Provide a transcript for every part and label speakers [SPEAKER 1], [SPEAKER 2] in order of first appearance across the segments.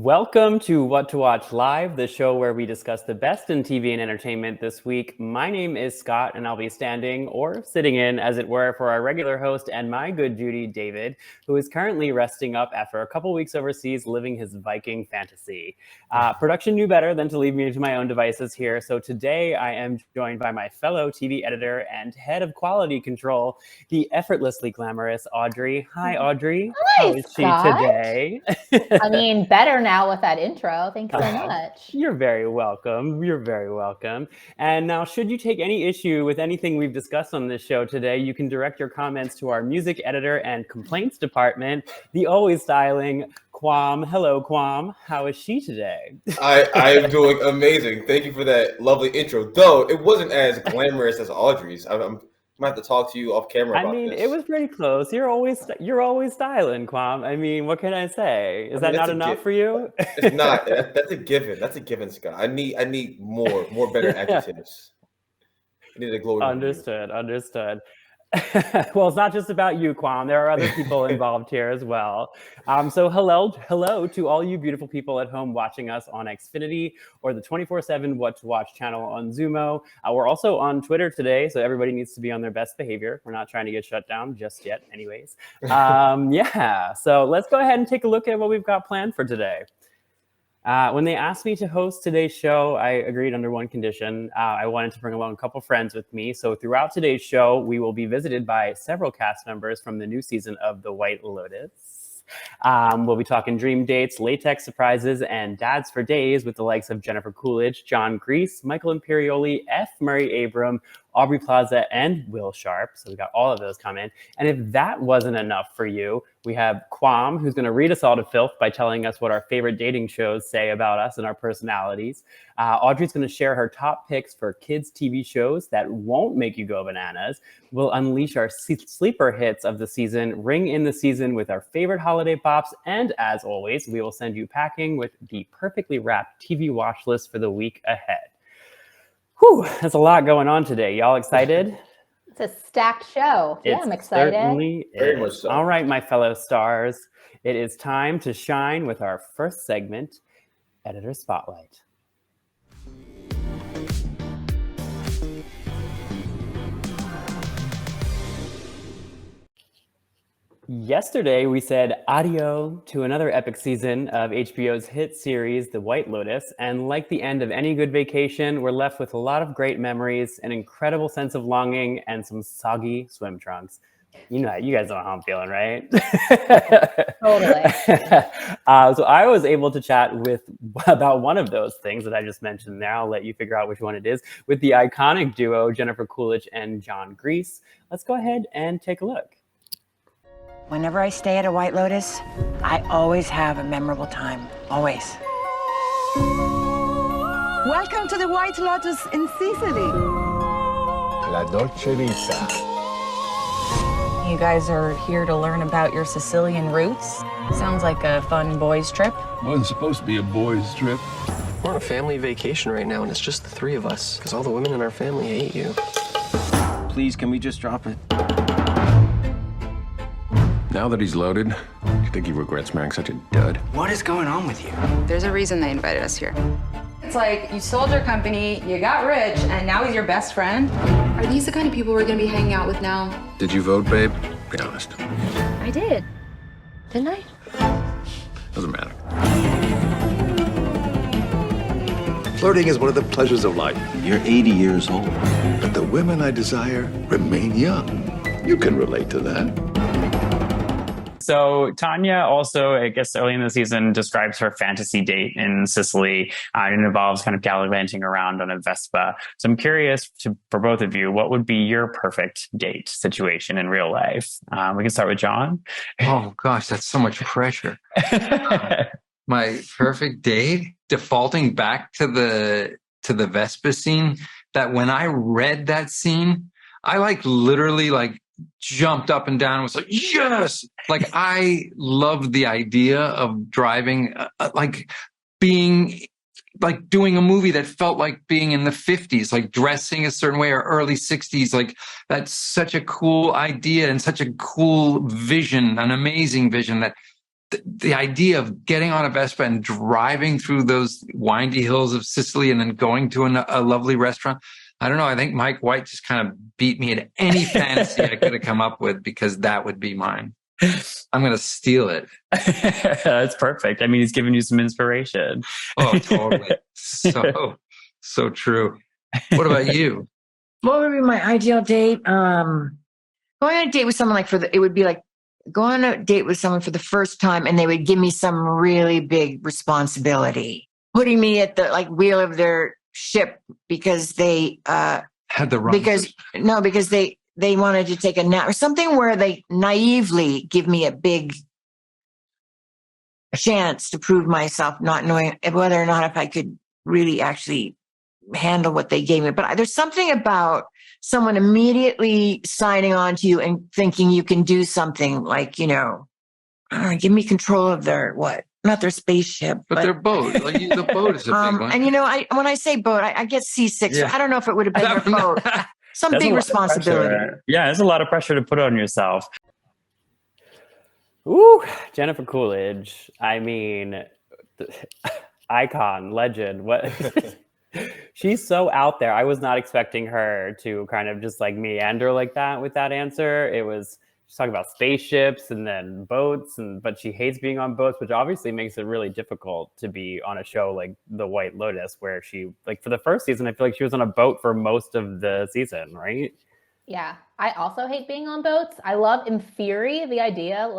[SPEAKER 1] Welcome to What to Watch Live, the show where we discuss the best in TV and entertainment this week. My name is Scott, and I'll be standing or sitting in, as it were, for our regular host and my good Judy, David, who is currently resting up after a couple weeks overseas living his Viking fantasy. Production knew better than to leave me to my own devices here, so today I am joined by my fellow TV editor and head of quality control, the effortlessly glamorous Audrey. Hi, Audrey.
[SPEAKER 2] Hi,
[SPEAKER 1] How is
[SPEAKER 2] Scott.
[SPEAKER 1] she today?
[SPEAKER 2] I mean, better now with that intro. Thanks so much.
[SPEAKER 1] You're very welcome. You're very welcome. And now, should you take any issue with anything we've discussed on this show today, you can direct your comments to our music editor and complaints department, the always styling Quam. Hello, Quam. How is she today?
[SPEAKER 3] I am doing amazing. Thank you for that lovely intro. Though it wasn't as glamorous as Audrey's. I'm might have to talk to you off camera about this.
[SPEAKER 1] It was pretty close. You're always styling, Quam. I mean, what can I say? Is that not enough for you?
[SPEAKER 3] It's not. That's a given. That's a given, Scott. I need more better adjectives. I need a glory.
[SPEAKER 1] Understood. Well, it's not just about you, Quam. There are other people involved here as well. So hello to all you beautiful people at home watching us on Xfinity or the 24/7 What to Watch channel on Zumo. We're also on Twitter today, so everybody needs to be on their best behavior. We're not trying to get shut down just yet, anyways. So let's go ahead and take a look at what we've got planned for today. When they asked me to host today's show, I agreed under one condition. I wanted to bring along a couple friends with me. So throughout today's show, we will be visited by several cast members from the new season of The White Lotus. We'll be talking dream dates, latex surprises, and dads for days with the likes of Jennifer Coolidge, John Grease, Michael Imperioli, F. Murray Abram, Aubrey Plaza, and Will Sharp. So we got all of those coming. And if that wasn't enough for you, we have Quam, who's going to read us all to filth by telling us what our favorite dating shows say about us and our personalities. Audrey's going to share her top picks for kids' TV shows that won't make you go bananas. We'll unleash our sleeper hits of the season, ring in the season with our favorite holiday pops, and as always, we will send you packing with the perfectly wrapped TV watch list for the week ahead. Whew, that's a lot going on today. Y'all excited?
[SPEAKER 2] It's a stacked show. Yeah, I'm excited.
[SPEAKER 1] Certainly
[SPEAKER 3] Very
[SPEAKER 1] is.
[SPEAKER 3] much so.
[SPEAKER 1] All right, my fellow stars. It is time to shine with our first segment, Editor Spotlight. Yesterday, we said adieu to another epic season of HBO's hit series, The White Lotus. And like the end of any good vacation, we're left with a lot of great memories, an incredible sense of longing, and some soggy swim trunks. You guys know how I'm feeling, right?
[SPEAKER 2] Totally.
[SPEAKER 1] So I was able to chat about one of those things that I just mentioned there. I'll let you figure out which one it is, with the iconic duo, Jennifer Coolidge and John Grease. Let's go ahead and take a look.
[SPEAKER 4] Whenever I stay at a White Lotus, I always have a memorable time. Always.
[SPEAKER 5] Welcome to the White Lotus in Sicily.
[SPEAKER 6] La Dolce Vita.
[SPEAKER 7] You guys are here to learn about your Sicilian roots. Sounds like a fun boys' trip.
[SPEAKER 6] Wasn't supposed to be a boys' trip.
[SPEAKER 8] We're on a family vacation right now, and it's just the three of us, because all the women in our family hate you.
[SPEAKER 6] Please, can we just drop it? Now that he's loaded, you think he regrets marrying such a dud?
[SPEAKER 9] What is going on with you?
[SPEAKER 10] There's a reason they invited us here.
[SPEAKER 11] It's like you sold your company, you got rich, and now he's your best friend.
[SPEAKER 10] Are these the kind of people we're gonna be hanging out with now?
[SPEAKER 6] Did you vote, babe? Be honest.
[SPEAKER 10] I did. Didn't I?
[SPEAKER 6] Doesn't matter.
[SPEAKER 12] Flirting is one of the pleasures of life.
[SPEAKER 6] You're 80 years old.
[SPEAKER 12] But the women I desire remain young. You can relate to that.
[SPEAKER 13] So Tanya also, I guess early in the season, describes her fantasy date in Sicily. And it involves kind of gallivanting around on a Vespa. So I'm curious for both of you, what would be your perfect date situation in real life? We can start with John.
[SPEAKER 9] Oh gosh, that's so much pressure. My perfect date, defaulting back to the Vespa scene, that when I read that scene, I literally jumped up and down and was like, yes! I loved the idea of driving, being, doing a movie that felt like being in the 50s, dressing a certain way, or early 60s. That's such a cool idea and such a cool vision, an amazing vision that the idea of getting on a Vespa and driving through those windy hills of Sicily and then going to a lovely restaurant. I don't know. I think Mike White just kind of beat me at any fantasy I could have come up with, because that would be mine. I'm going to steal it.
[SPEAKER 13] That's perfect. I mean, he's giving you some inspiration.
[SPEAKER 9] Oh, totally. So true. What about you?
[SPEAKER 4] What would be my ideal date? Going on a date with someone it would be like going on a date with someone for the first time, and they would give me some really big responsibility, putting me at the wheel of their ship because they
[SPEAKER 9] had the wrong
[SPEAKER 4] because they wanted to take a nap or something, where they naively give me a big chance to prove myself, not knowing whether or not if I could really actually handle what they gave me. But there's something about someone immediately signing on to you and thinking you can do something, give me control of not their spaceship,
[SPEAKER 9] but their boat. The boat is a big one.
[SPEAKER 4] And when I say boat, I get seasick.
[SPEAKER 9] Yeah.
[SPEAKER 4] So I don't know if it would have been their boat. Some big responsibility.
[SPEAKER 13] Yeah, it's a lot of pressure to put on yourself.
[SPEAKER 1] Ooh, Jennifer Coolidge. I mean, icon, legend. What? She's so out there. I was not expecting her to kind of just meander like that with that answer. It was she's talking about spaceships and then boats, but she hates being on boats, which obviously makes it really difficult to be on a show like The White Lotus, where she for the first season, I feel like she was on a boat for most of the season, right?
[SPEAKER 2] Yeah, I also hate being on boats. I love in theory the idea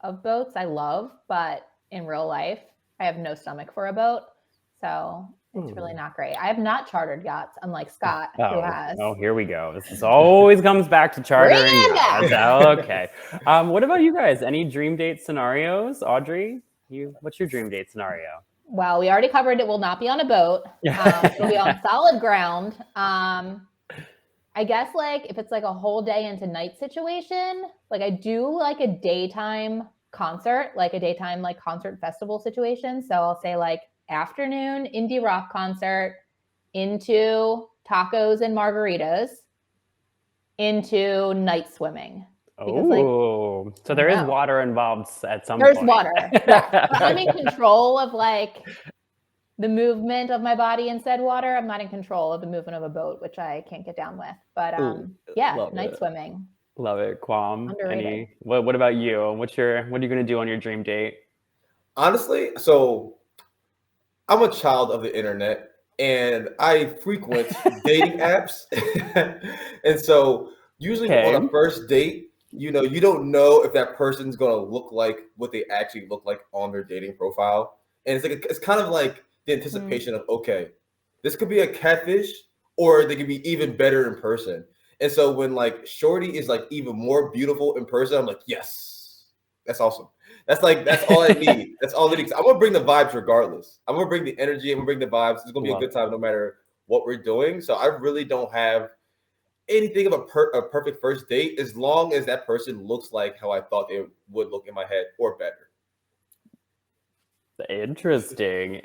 [SPEAKER 2] of boats. I love, but in real life, I have no stomach for a boat, so it's really not great. I have not chartered yachts, unlike Scott, who has.
[SPEAKER 1] Oh, here we go. This always comes back to chartering yachts. Okay. What about you guys? Any dream date scenarios? Audrey, what's your dream date scenario?
[SPEAKER 2] Well, we already covered it will not be on a boat. It'll be on solid ground. I guess if it's a whole day into night situation, I do a daytime concert, a daytime concert festival situation. So I'll say afternoon indie rock concert into tacos and margaritas into night swimming.
[SPEAKER 1] Because, so there is water involved at some
[SPEAKER 2] point.
[SPEAKER 1] There's
[SPEAKER 2] water. Yeah. But I'm in control of the movement of my body in said water. I'm not in control of the movement of a boat, which I can't get down with. But night swimming.
[SPEAKER 1] Love it. Quam.
[SPEAKER 2] Underrated.
[SPEAKER 1] What about you? What are you going to do on your dream date?
[SPEAKER 3] Honestly, so I'm a child of the internet and I frequent dating apps. And so usually on a first date, you don't know if that person's going to look like what they actually look like on their dating profile. And it's kind of like the anticipation of, okay, this could be a catfish or they could be even better in person. And so when Shorty is even more beautiful in person, I'm like, yes, that's awesome. That's all I need. That's all it needs. I'm gonna bring the vibes regardless. I'm gonna bring the energy. I'm gonna bring the vibes. It's gonna be a good time no matter what we're doing. So I really don't have anything of a perfect first date, as long as that person looks like how I thought they would look in my head or better.
[SPEAKER 1] Interesting.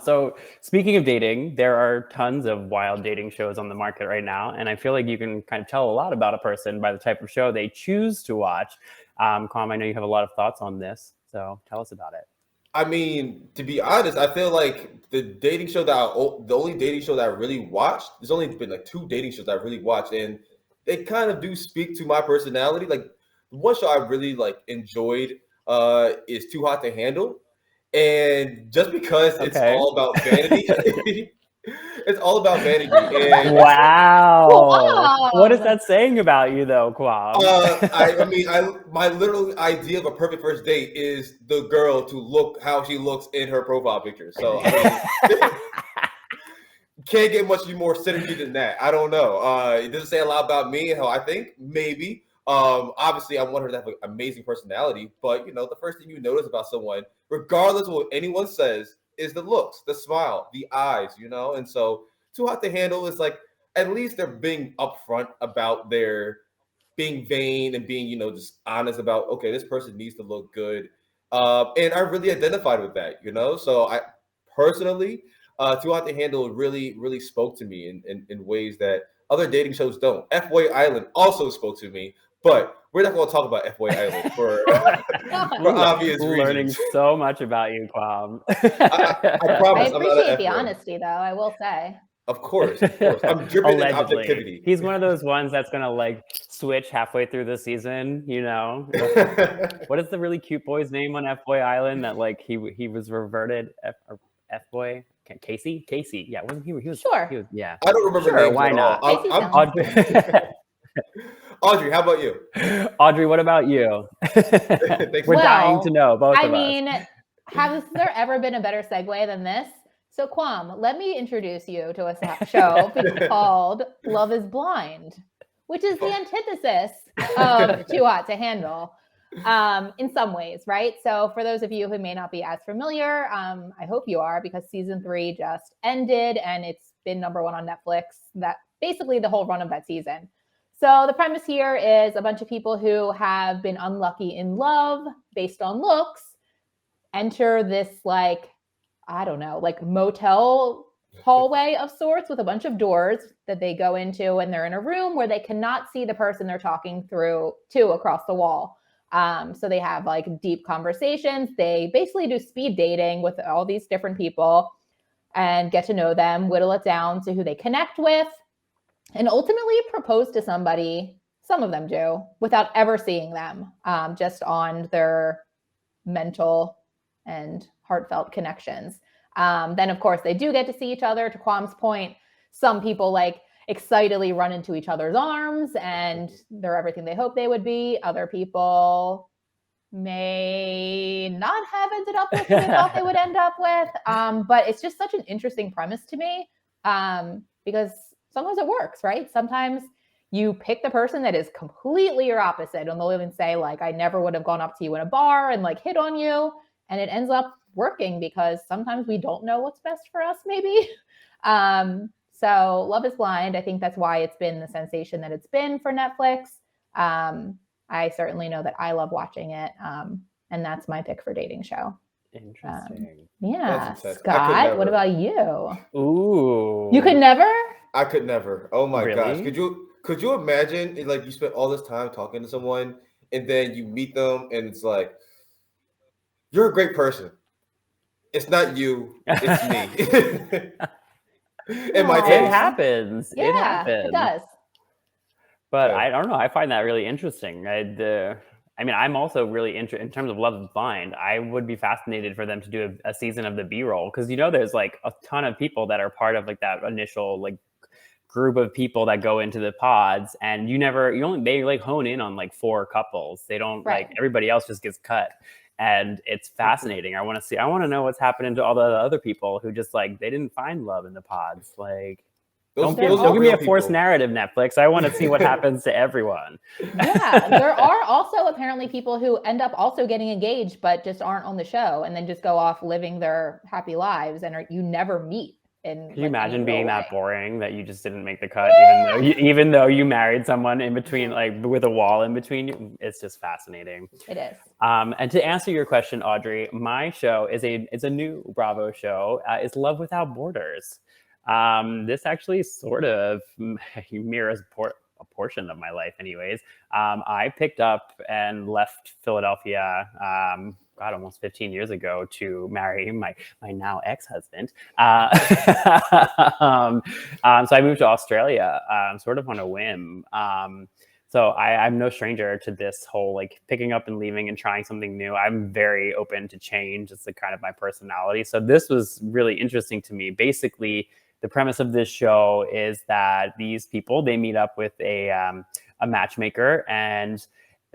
[SPEAKER 1] So speaking of dating, there are tons of wild dating shows on the market right now. And I feel like you can kind of tell a lot about a person by the type of show they choose to watch. Quam, I know you have a lot of thoughts on this, so tell us about it.
[SPEAKER 3] I mean, to be honest, I feel like the only dating show that I really watched, there's only been 2 dating shows that I really watched, and they kind of do speak to my personality. The one show I really enjoyed is Too Hot to Handle, and just because it's all about vanity. It's all about vanity. And
[SPEAKER 1] wow. What is that saying about you, though, Quam?
[SPEAKER 3] My literal idea of a perfect first date is the girl to look how she looks in her profile picture. So can't get much more synergy than that. I don't know. It doesn't say a lot about me and how I think. Maybe. Obviously, I want her to have an amazing personality, but the first thing you notice about someone, regardless of what anyone says, is the looks, the smile, the eyes, and so Too Hot to Handle is at least they're being upfront about their being vain and being, just honest about, okay, this person needs to look good. And I really identified with that, so I personally, Too Hot to Handle really, really spoke to me in ways that other dating shows don't. F-Way Island also spoke to me, but we're not going to talk about FBoy Island for obvious
[SPEAKER 1] Learning
[SPEAKER 3] reasons.
[SPEAKER 1] so much about you, Kwam.
[SPEAKER 3] I promise.
[SPEAKER 2] I appreciate the honesty, though. I will say.
[SPEAKER 3] Of course. I'm dripping in objectivity.
[SPEAKER 1] He's one of those ones that's gonna like switch halfway through the season. You know, what is the really cute boy's name on FBoy Island that like he was reverted? FBoy Casey. Yeah, wasn't he? He was
[SPEAKER 2] sure.
[SPEAKER 1] Yeah,
[SPEAKER 3] I don't remember.
[SPEAKER 1] Sure, why not?
[SPEAKER 3] Audrey, how about you?
[SPEAKER 1] Audrey, what about you? We're dying to know, both of us.
[SPEAKER 2] I mean, has there ever been a better segue than this? So, Kwam, let me introduce you to a show called Love is Blind, which is the antithesis of Too Hot to Handle in some ways, right? So for those of you who may not be as familiar, I hope you are, because season 3 just ended and it's been #1 on Netflix, that basically the whole run of that season. So the premise here is a bunch of people who have been unlucky in love based on looks enter this like, I don't know, like motel hallway of sorts with a bunch of doors that they go into, and they're in a room where they cannot see the person they're talking to across the wall. So they have like deep conversations. They basically do speed dating with all these different people and get to know them, whittle it down to who they connect with, and ultimately propose to somebody. Some of them do without ever seeing them, just on their mental and heartfelt connections. Then, of course, they do get to see each other. To Kwam's point, some people like excitedly run into each other's arms and they're everything they hope they would be. Other people may not have ended up with who they thought they would end up with. But it's just such an interesting premise to me, because sometimes it works, right? Sometimes you pick the person that is completely your opposite, and they'll even say like, I never would have gone up to you in a bar and like hit on you. And it ends up working because sometimes we don't know what's best for us, maybe. So Love is Blind, I think that's why it's been the sensation that it's been for Netflix. I certainly know that I love watching it. And that's my pick for dating show.
[SPEAKER 1] Interesting.
[SPEAKER 2] Yeah. Scott, what about you?
[SPEAKER 1] Ooh.
[SPEAKER 2] You could never?
[SPEAKER 3] I could never. Oh my gosh.
[SPEAKER 1] Really?
[SPEAKER 3] Could you imagine like you spent all this time talking to someone and then you meet them and it's like, you're a great person. It's not you, it's me.
[SPEAKER 1] It happens.
[SPEAKER 2] Yeah,
[SPEAKER 1] it happens.
[SPEAKER 2] It does.
[SPEAKER 1] But I don't know. I find that really interesting. I mean, I'm also really interested in terms of Love is Blind. I would be fascinated for them to do a season of the B-roll, because there's like a ton of people that are part of like that initial like group of people that go into the pods, and they like hone in on like 4 couples. They don't like everybody else just gets cut. And it's fascinating. I want to know what's happening to all the other people who just like, they didn't find love in the pods. Like, don't give me a forced narrative, Netflix. I want to see what happens to everyone.
[SPEAKER 2] Yeah, there are also apparently people who end up also getting engaged, but just aren't on the show, and then just go off living their happy lives, and you never meet. Can
[SPEAKER 1] you imagine being that boring that you just didn't make the cut, even though you married someone in between, like with a wall in between you? It's just fascinating.
[SPEAKER 2] It is.
[SPEAKER 1] And to answer your question, Audrey, my show is a new Bravo show. It's Love Without Borders. This actually sort of mirrors a portion of my life, anyways. I picked up and left Philadelphia. Almost 15 years ago to marry my now ex-husband. So I moved to Australia sort of on a whim. So I'm no stranger to this whole like picking up and leaving and trying something new. I'm very open to change. It's kind of my personality. So this was really interesting to me. Basically, the premise of this show is that these people, they meet up with a matchmaker, and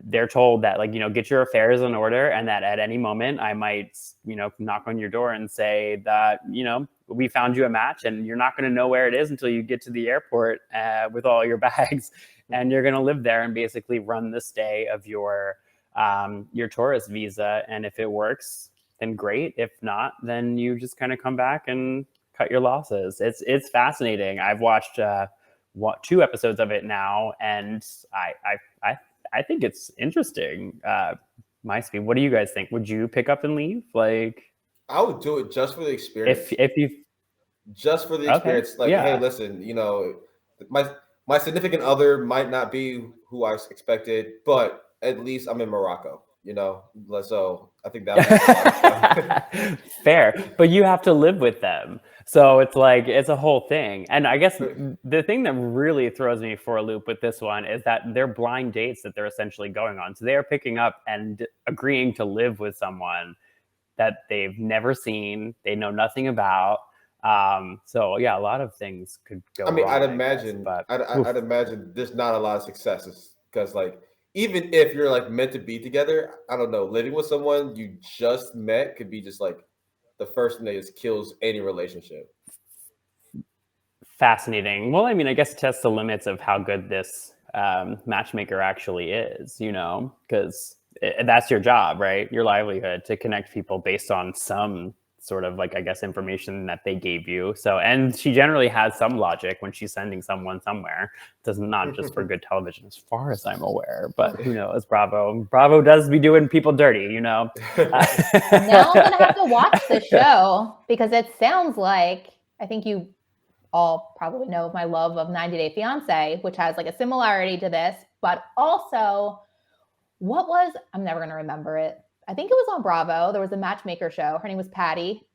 [SPEAKER 1] they're told that, like, get your affairs in order, and that at any moment I might, knock on your door and say that, we found you a match, and you're not going to know where it is until you get to the airport with all your bags, and you're going to live there and basically run the stay of your tourist visa. And if it works, then great. If not, then you just kind of come back and cut your losses. It's fascinating. I've watched 2 episodes of it now, and I think it's interesting. My speed. What do you guys think? Would you pick up and leave? Like,
[SPEAKER 3] I would do it just for the experience.
[SPEAKER 1] If you
[SPEAKER 3] just for the experience, like, hey, listen, my significant other might not be who I expected, but at least I'm in Morocco, so I think that
[SPEAKER 1] fair, but you have to live with them. So it's like, it's a whole thing. And I guess the thing that really throws me for a loop with this one is that they're blind dates that they're essentially going on. So they are picking up and agreeing to live with someone that they've never seen, they know nothing about. So yeah, a lot of things could go wrong.
[SPEAKER 3] I'd imagine there's not a lot of successes because like, even if you're like meant to be together, I don't know, living with someone you just met could be just like the first thing that just kills any relationship.
[SPEAKER 1] Fascinating. Well, I mean, I guess it tests the limits of how good this matchmaker actually is, because that's your job, right? Your livelihood, to connect people based on some sort of like, I guess, information that they gave you. So, and she generally has some logic when she's sending someone somewhere. Does not just for good television, as far as I'm aware, but who knows? Bravo does be doing people dirty,
[SPEAKER 2] Now I'm gonna have to watch the show because it sounds like, I think you all probably know my love of 90 Day Fiance, which has like a similarity to this, but also I'm never gonna remember it. I think it was on Bravo. There was a matchmaker show. Her name was Patty.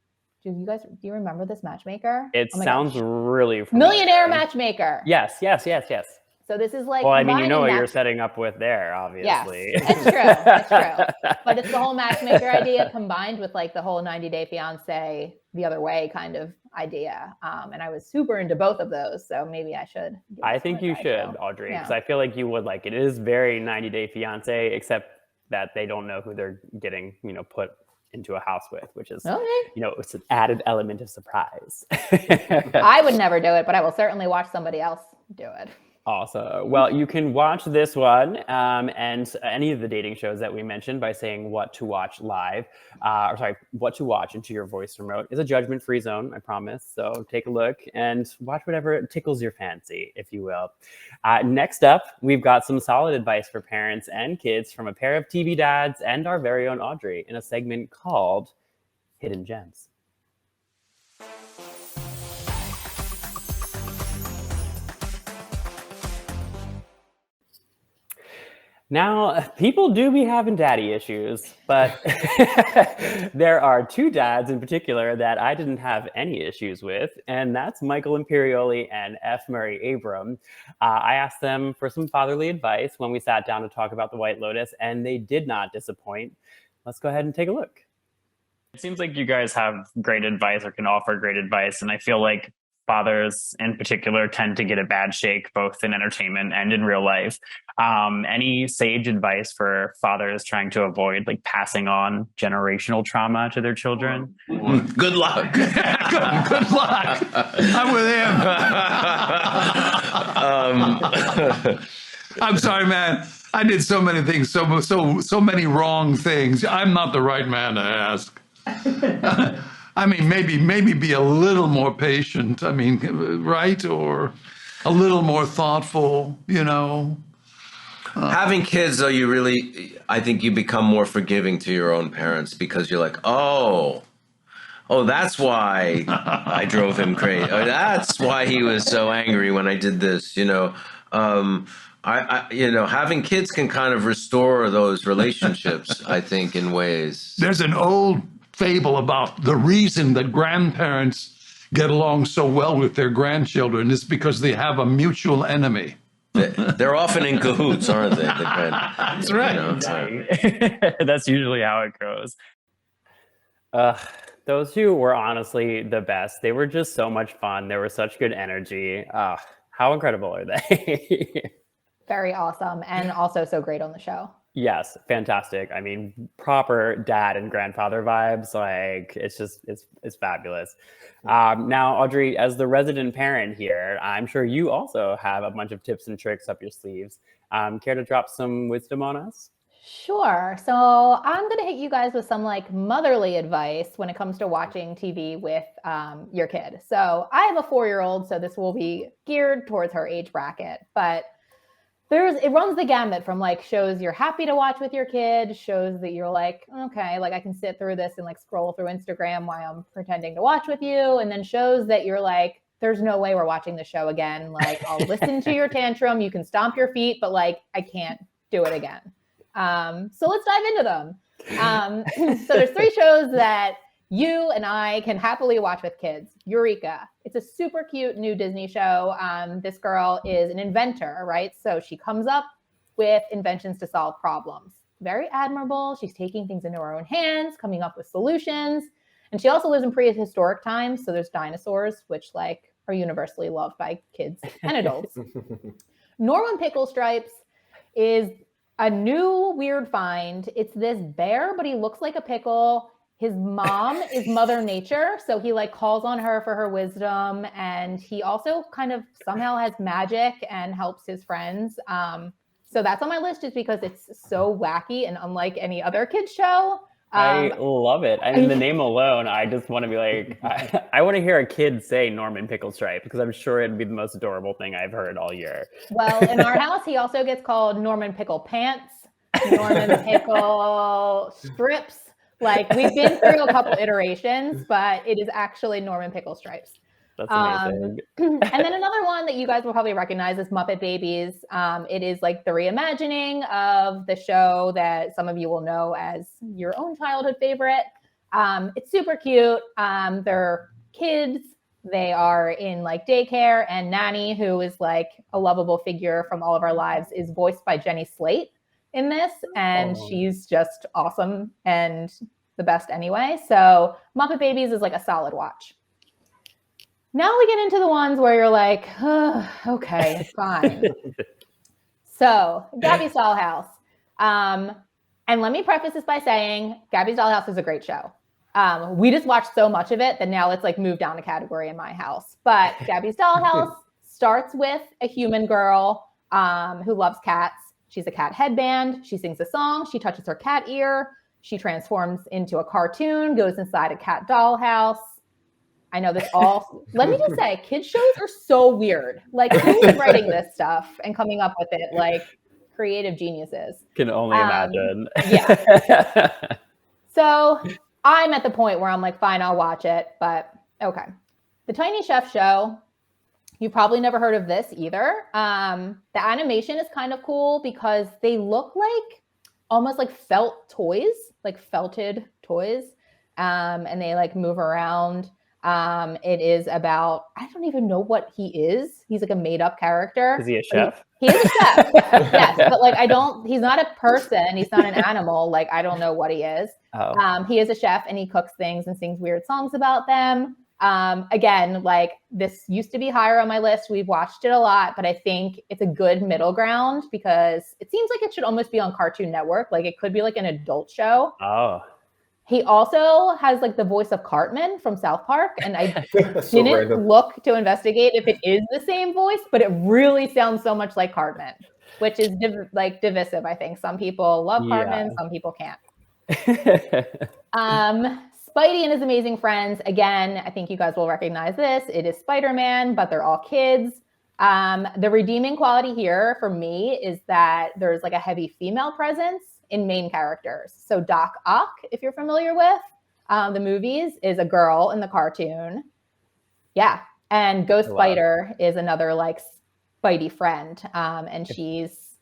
[SPEAKER 2] Do you remember this matchmaker?
[SPEAKER 1] It sounds really familiar.
[SPEAKER 2] Millionaire Matchmaker.
[SPEAKER 1] Yes.
[SPEAKER 2] So this is like,
[SPEAKER 1] well, I mean, you know what you're setting up with there, obviously.
[SPEAKER 2] Yes, it's true. But it's the whole matchmaker idea combined with like the whole 90 Day Fiance the other way kind of idea. And I was super into both of those. So maybe I should.
[SPEAKER 1] I think you should, Audrey, because I feel like you would like it. It is very 90 Day Fiance, except that they don't know who they're getting, put into a house with, which is, it's an added element of surprise.
[SPEAKER 2] I would never do it, but I will certainly watch somebody else do it.
[SPEAKER 1] Awesome. Well, you can watch this one and any of the dating shows that we mentioned by saying what to watch live, what to watch into your voice remote. Is a judgment-free zone, I promise. So take a look and watch whatever tickles your fancy, if you will. Next up, we've got some solid advice for parents and kids from a pair of TV dads and our very own Audrey in a segment called Hidden Gems. Now, people do be having daddy issues, but there are two dads in particular that I didn't have any issues with, and that's Michael Imperioli and F. Murray Abram. I asked them for some fatherly advice when we sat down to talk about The White Lotus, and they did not disappoint. Let's go ahead and take a look.
[SPEAKER 13] It seems like you guys have great advice or can offer great advice, and I feel like fathers in particular tend to get a bad shake both in entertainment and in real life. Any sage advice for fathers trying to avoid like passing on generational trauma to their children?
[SPEAKER 14] Good luck.
[SPEAKER 9] Good luck. I'm with him. I'm sorry, man. I did so many things, so many wrong things. I'm not the right man to ask. I mean, maybe be a little more patient. I mean, right? Or a little more thoughtful,
[SPEAKER 14] Having kids, though, I think you become more forgiving to your own parents because you're like, oh, that's why I drove him crazy. Oh, that's why he was so angry when I did this, having kids can kind of restore those relationships, I think, in ways.
[SPEAKER 9] There's an old fable about the reason that grandparents get along so well with their grandchildren is because they have a mutual enemy.
[SPEAKER 14] They're often in cahoots, aren't they?
[SPEAKER 9] That's right.
[SPEAKER 13] That's usually how it goes.
[SPEAKER 1] Those two were honestly the best. They were just so much fun. There was such good energy. How incredible are they?
[SPEAKER 2] Very awesome. And also so great on the show.
[SPEAKER 1] Yes, fantastic. I mean, proper dad and grandfather vibes. Like, it's fabulous. Now, Audrey, as the resident parent here, I'm sure you also have a bunch of tips and tricks up your sleeves. Care to drop some wisdom on us?
[SPEAKER 2] Sure. So I'm going to hit you guys with some like motherly advice when it comes to watching TV with your kid. So I have a 4-year-old, so this will be geared towards her age bracket, but it runs the gamut from like shows you're happy to watch with your kid, shows that you're like, okay, like I can sit through this and like scroll through Instagram while I'm pretending to watch with you. And then shows that you're like, there's no way we're watching the show again. Like I'll listen to your tantrum. You can stomp your feet, but like, I can't do it again. So let's dive into them. So there's 3 shows that you and I can happily watch with kids. Eureka. It's a super cute new Disney show. This girl is an inventor, right? So she comes up with inventions to solve problems. Very admirable. She's taking things into her own hands, coming up with solutions. And she also lives in prehistoric times. So there's dinosaurs, which like are universally loved by kids and adults. Norman Pickle Stripes is a new weird find. It's this bear, but he looks like a pickle. His mom is Mother Nature, so he like calls on her for her wisdom, and he also kind of somehow has magic and helps his friends. So that's on my list just because it's so wacky and unlike any other kids show.
[SPEAKER 1] I love it. And the name alone, I just want to be like, I want to hear a kid say Norman Pickle Stripe because I'm sure it'd be the most adorable thing I've heard all year.
[SPEAKER 2] Well, in our house, he also gets called Norman Pickle Pants, Norman Pickle Strips. Like we've been through a couple iterations, but it is actually Norman Pickle Stripes.
[SPEAKER 1] That's amazing.
[SPEAKER 2] And then another one that you guys will probably recognize is Muppet Babies. It is like the reimagining of the show that some of you will know as your own childhood favorite. It's super cute. They're kids. They are in like daycare, and Nanny, who is like a lovable figure from all of our lives, is voiced by Jenny Slate in this, and she's just awesome and the best anyway. So Muppet Babies is like a solid watch. Now we get into the ones where you're like, oh, okay, fine. So Gabby's Dollhouse. And let me preface this by saying Gabby's Dollhouse is a great show. We just watched so much of it that now it's like moved down a category in my house. But Gabby's Dollhouse starts with a human girl who loves cats. She's a cat headband. She sings a song. She touches her cat ear. She transforms into a cartoon, goes inside a cat dollhouse. I know this all. Let me just say, kids shows are so weird. Like, who's writing this stuff and coming up with it? Like, creative geniuses.
[SPEAKER 1] Can only imagine.
[SPEAKER 2] Yeah. So I'm at the point where I'm like, fine, I'll watch it. But okay. The Tiny Chef Show. You've probably never heard of this either. The animation is kind of cool because they look like almost like felt toys, like felted toys. And they like move around. It is about, I don't even know what he is. He's like a made up character.
[SPEAKER 1] Is he a chef?
[SPEAKER 2] He is a chef. Yes. But like, he's not a person. He's not an animal. Like, I don't know what he is.
[SPEAKER 1] Oh.
[SPEAKER 2] He is a chef and he cooks things and sings weird songs about them. Again, like this used to be higher on my list. We've watched it a lot, but I think it's a good middle ground because it seems like it should almost be on Cartoon Network. Like it could be like an adult show.
[SPEAKER 1] Oh.
[SPEAKER 2] He also has like the voice of Cartman from South Park. And I didn't look to investigate if it is the same voice, but it really sounds so much like Cartman, which is divisive. I think some people love Cartman, some people can't. Spidey and His Amazing Friends. Again, I think you guys will recognize this. It is Spider-Man, but they're all kids. The redeeming quality here for me is that there's like a heavy female presence in main characters. So Doc Ock, if you're familiar with the movies, is a girl in the cartoon. Yeah. And Ghost Spider is another like Spidey friend. And she's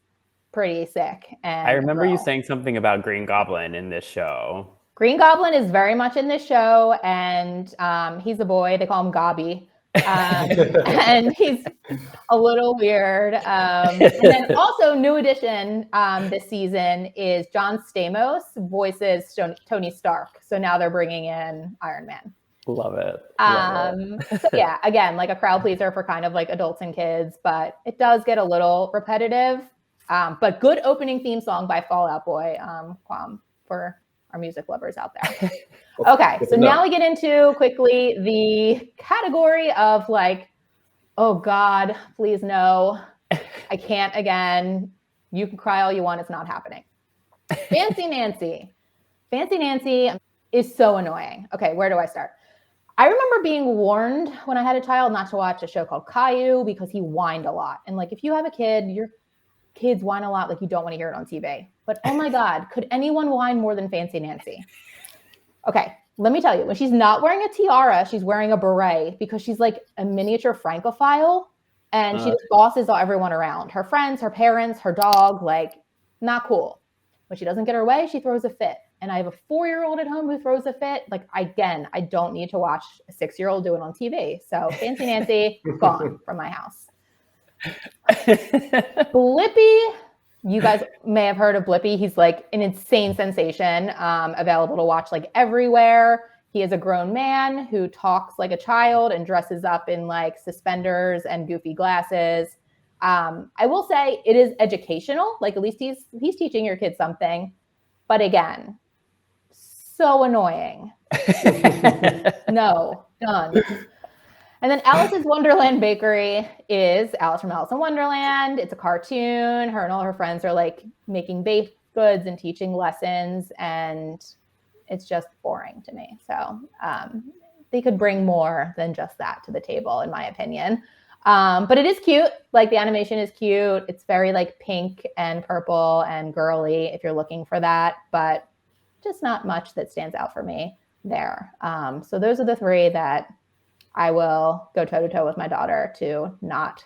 [SPEAKER 2] pretty sick. And
[SPEAKER 1] I remember you saying something about Green Goblin in this show.
[SPEAKER 2] Green Goblin is very much in this show, and he's a boy. They call him Gobby, and he's a little weird. And then also new addition this season is John Stamos voices Tony Stark. So now they're bringing in Iron Man.
[SPEAKER 1] Love it.
[SPEAKER 2] So yeah, again, like a crowd pleaser for kind of like adults and kids, but it does get a little repetitive. But good opening theme song by Fall Out Boy, Quam, for our music lovers out there. Okay, so now we get into quickly the category of like, oh God, please no, I can't again. You can cry all you want, it's not happening. Fancy Nancy. Fancy Nancy is so annoying. Okay, where do I start? I remember being warned when I had a child not to watch a show called Caillou because he whined a lot. And like, if you have a kid, your kids whine a lot, like you don't want to hear it on TV. But oh my God, could anyone whine more than Fancy Nancy? Okay, let me tell you, when she's not wearing a tiara, she's wearing a beret because she's like a miniature Francophile and she just bosses everyone around. Her friends, her parents, her dog, like not cool. When she doesn't get her way, she throws a fit. And I have a 4-year-old at home who throws a fit. Like, again, I don't need to watch a 6-year-old do it on TV. So Fancy Nancy, gone from my house. Blippi, you guys may have heard of Blippi. He's like an insane sensation, available to watch like everywhere. He is a grown man who talks like a child and dresses up in like suspenders and goofy glasses. I will say it is educational. Like, at least he's teaching your kids something. But again, so annoying. No, done. And then Alice's Wonderland Bakery is Alice from Alice in Wonderland. It's a cartoon. Her and all her friends are like making baked goods and teaching lessons, and it's just boring to me. So they could bring more than just that to the table, in my opinion. But it is cute. Like, the animation is cute. It's very like pink and purple and girly if you're looking for that, but just not much that stands out for me there. So those are the 3 that I will go toe to toe with my daughter to not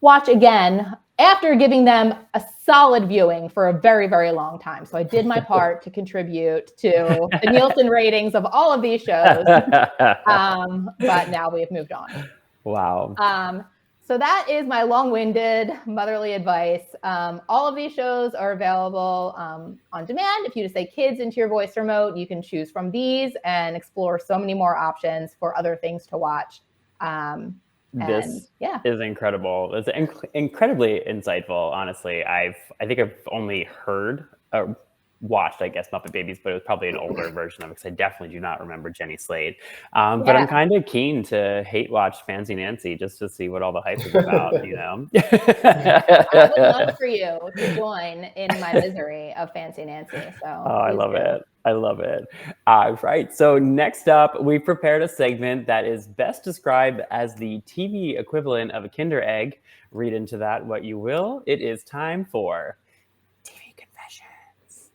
[SPEAKER 2] watch again after giving them a solid viewing for a very, very long time. So I did my part to contribute to the Nielsen ratings of all of these shows. But now we have moved on.
[SPEAKER 1] Wow.
[SPEAKER 2] So that is my long-winded motherly advice. All of these shows are available on demand. If you just say kids into your voice remote, you can choose from these and explore so many more options for other things to watch.
[SPEAKER 1] This is incredible. It's incredibly insightful, honestly. I think I've only heard, watched, I guess, Muppet Babies, but it was probably an older version of it, because I definitely do not remember Jenny Slate. But I'm kind of keen to hate watch Fancy Nancy just to see what all the hype is about, you know?
[SPEAKER 2] I would love for you to join in my misery of Fancy Nancy. So
[SPEAKER 1] I love it. I love it. Right. So next up, we prepared a segment that is best described as the TV equivalent of a Kinder Egg. Read into that what you will. It is time for TV Confessions.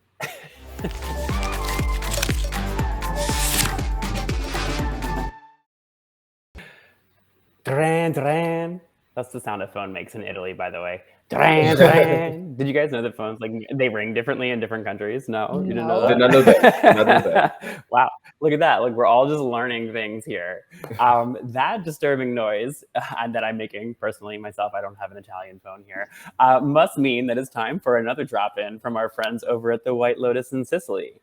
[SPEAKER 1] Dran, dran. That's the sound a phone makes in Italy, by the way. Dran, dran. Did you guys know that phones, like, they ring differently in different countries? No, you didn't know that?
[SPEAKER 3] Did not know that. Did not know that.
[SPEAKER 1] Wow, look at that. Like, we're all just learning things here. That disturbing noise that I'm making personally myself, I don't have an Italian phone here, must mean that it's time for another drop-in from our friends over at the White Lotus in Sicily.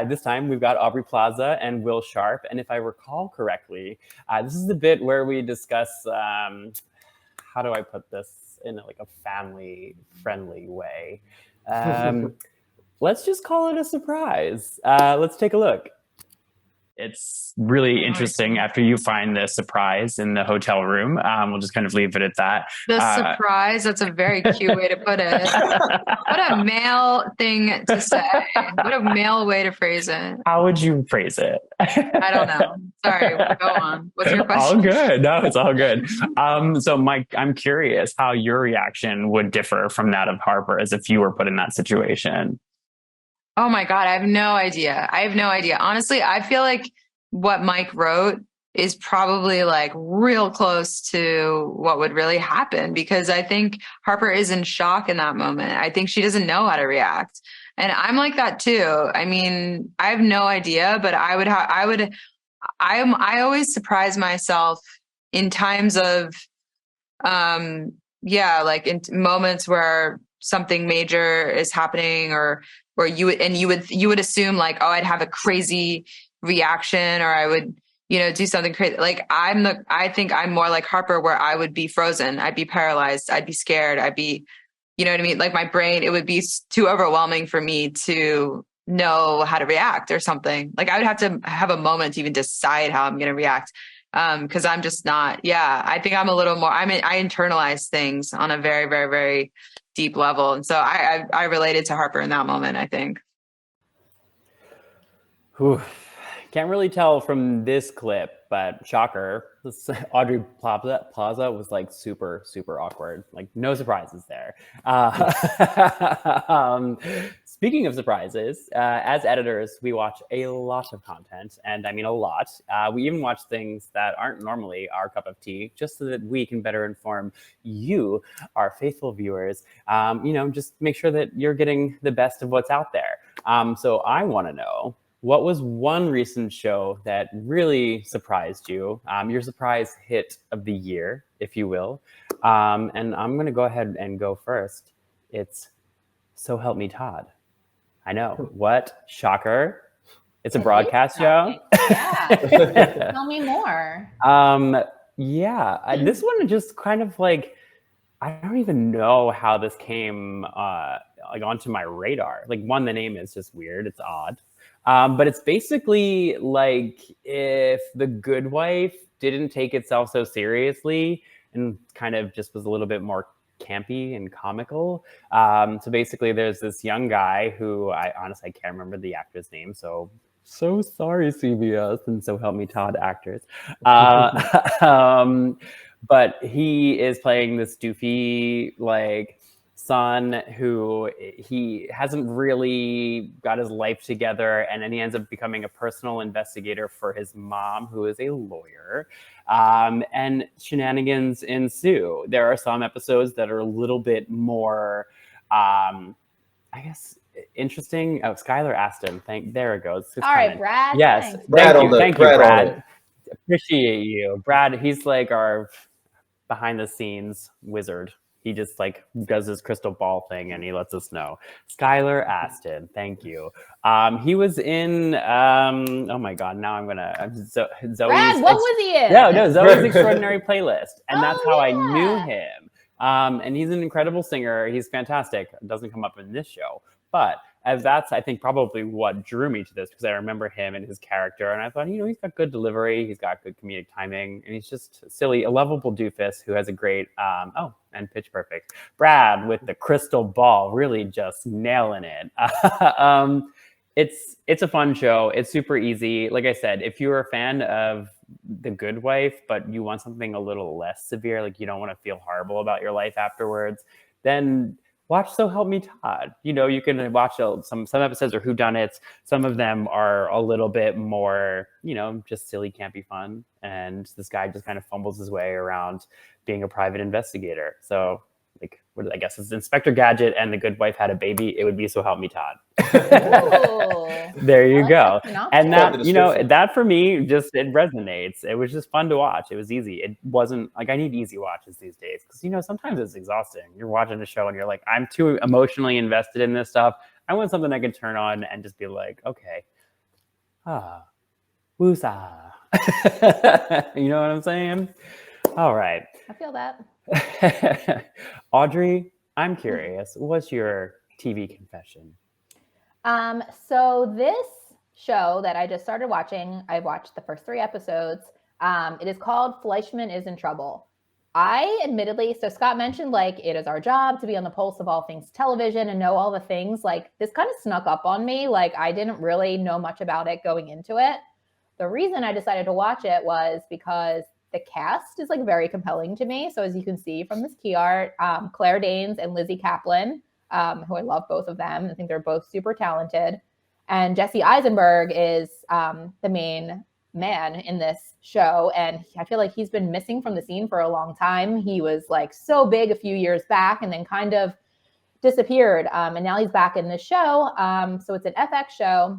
[SPEAKER 1] This time we've got Aubrey Plaza and Will Sharp. And if I recall correctly, this is the bit where we discuss, how do I put this in like a family-friendly way? Let's just call it a surprise. Let's take a look.
[SPEAKER 13] It's really interesting after you find the surprise in the hotel room. We'll just kind of leave it at that.
[SPEAKER 11] The surprise, that's a very cute way to put it. What a male thing to say. What a male way to phrase it.
[SPEAKER 13] How would you phrase it?
[SPEAKER 11] I don't know. Sorry, go on. What's your question?
[SPEAKER 13] All good. No, it's all good. So Mike, I'm curious how your reaction would differ from that of Harper as if you were put in that situation.
[SPEAKER 11] Oh my God, I have no idea. Honestly, I feel like what Mike wrote is probably like real close to what would really happen, because I think Harper is in shock in that moment. I think she doesn't know how to react. And I'm like that too. I mean, I have no idea, but I always surprise myself in times of, like in moments where something major is happening, or where you would assume like, oh, I'd have a crazy reaction, or I would, do something crazy. Like I think I'm more like Harper, where I would be frozen. I'd be paralyzed. I'd be scared. I'd be, you know what I mean? Like my brain, it would be too overwhelming for me to know how to react or something. Like I would have to have a moment to even decide how I'm going to react. Cause I'm just not, I think I'm a little more, I internalize things on a very, very, very deep level. And so I related to Harper in that moment, I think.
[SPEAKER 1] Whew. Can't really tell from this clip, but shocker, Aubrey Plaza was like super, super awkward. Like no surprises there. Speaking of surprises, as editors, we watch a lot of content, and I mean a lot. We even watch things that aren't normally our cup of tea, just so that we can better inform you, our faithful viewers. Just make sure that you're getting the best of what's out there. So I want to know, what was one recent show that really surprised you? Your surprise hit of the year, if you will. And I'm going to go ahead and go first. It's So Help Me Todd. I know. What? Shocker. It's a broadcast show.
[SPEAKER 2] Yeah. Tell me more.
[SPEAKER 1] This one just kind of like, I don't even know how this came onto my radar. Like, one, the name is just weird. It's odd. But it's basically like if The Good Wife didn't take itself so seriously and kind of just was a little bit more campy and comical. So basically there's this young guy who I honestly can't remember the actor's name. So sorry, CBS and So Help Me Todd actors. But he is playing this doofy like son who he hasn't really got his life together, and then he ends up becoming a personal investigator for his mom, who is a lawyer, and shenanigans ensue. There are some episodes that are a little bit more interesting. Oh, Skylar Aston, there it goes.
[SPEAKER 2] All right, Brad.
[SPEAKER 1] Yes, thank you, Brad. Appreciate you, Brad. He's like our behind the scenes wizard. He just like does his crystal ball thing and he lets us know. Skylar Aston, thank you. He was in, oh my God, now Zoe's.
[SPEAKER 2] Brad, what was he in?
[SPEAKER 1] No, Zoe's Extraordinary Playlist. And that's how I knew him. And he's an incredible singer. He's fantastic. It doesn't come up in this show. But that's, I think, probably what drew me to this, because I remember him and his character. And I thought, he's got good delivery. He's got good comedic timing. And he's just silly, a lovable doofus who has a great, and Pitch Perfect. Brad with the crystal ball, really just nailing it. It's a fun show. It's super easy. Like I said, if you're a fan of The Good Wife, but you want something a little less severe, like you don't want to feel horrible about your life afterwards, then watch So Help Me Todd. You can watch some episodes are whodunits. Some of them are a little bit more, just silly, campy fun. And this guy just kind of fumbles his way around being a private investigator. So, I guess it's Inspector Gadget and The Good Wife had a baby. It would be So Help Me Todd. There you go. And that, that for me, it resonates. It was just fun to watch. It was easy. It wasn't like, I need easy watches these days because, sometimes it's exhausting. You're watching a show and you're like, I'm too emotionally invested in this stuff. I want something I can turn on and just be like, okay, woosah. You know what I'm saying? All right.
[SPEAKER 2] I feel that.
[SPEAKER 1] Audrey, I'm curious, what's your TV confession?
[SPEAKER 2] So this show that I just started watching, I watched the first 3 episodes. It is called Fleischman is in Trouble. I admittedly, so Scott mentioned it is our job to be on the pulse of all things television and know all the things. This kind of snuck up on me. I didn't really know much about it going into it. The reason I decided to watch it was because the cast is very compelling to me. So as you can see from this key art, Claire Danes and Lizzie Kaplan, who I love both of them. I think they're both super talented. And Jesse Eisenberg is the main man in this show. And I feel like he's been missing from the scene for a long time. He was so big a few years back and then kind of disappeared. And now he's back in this show. So it's an FX show.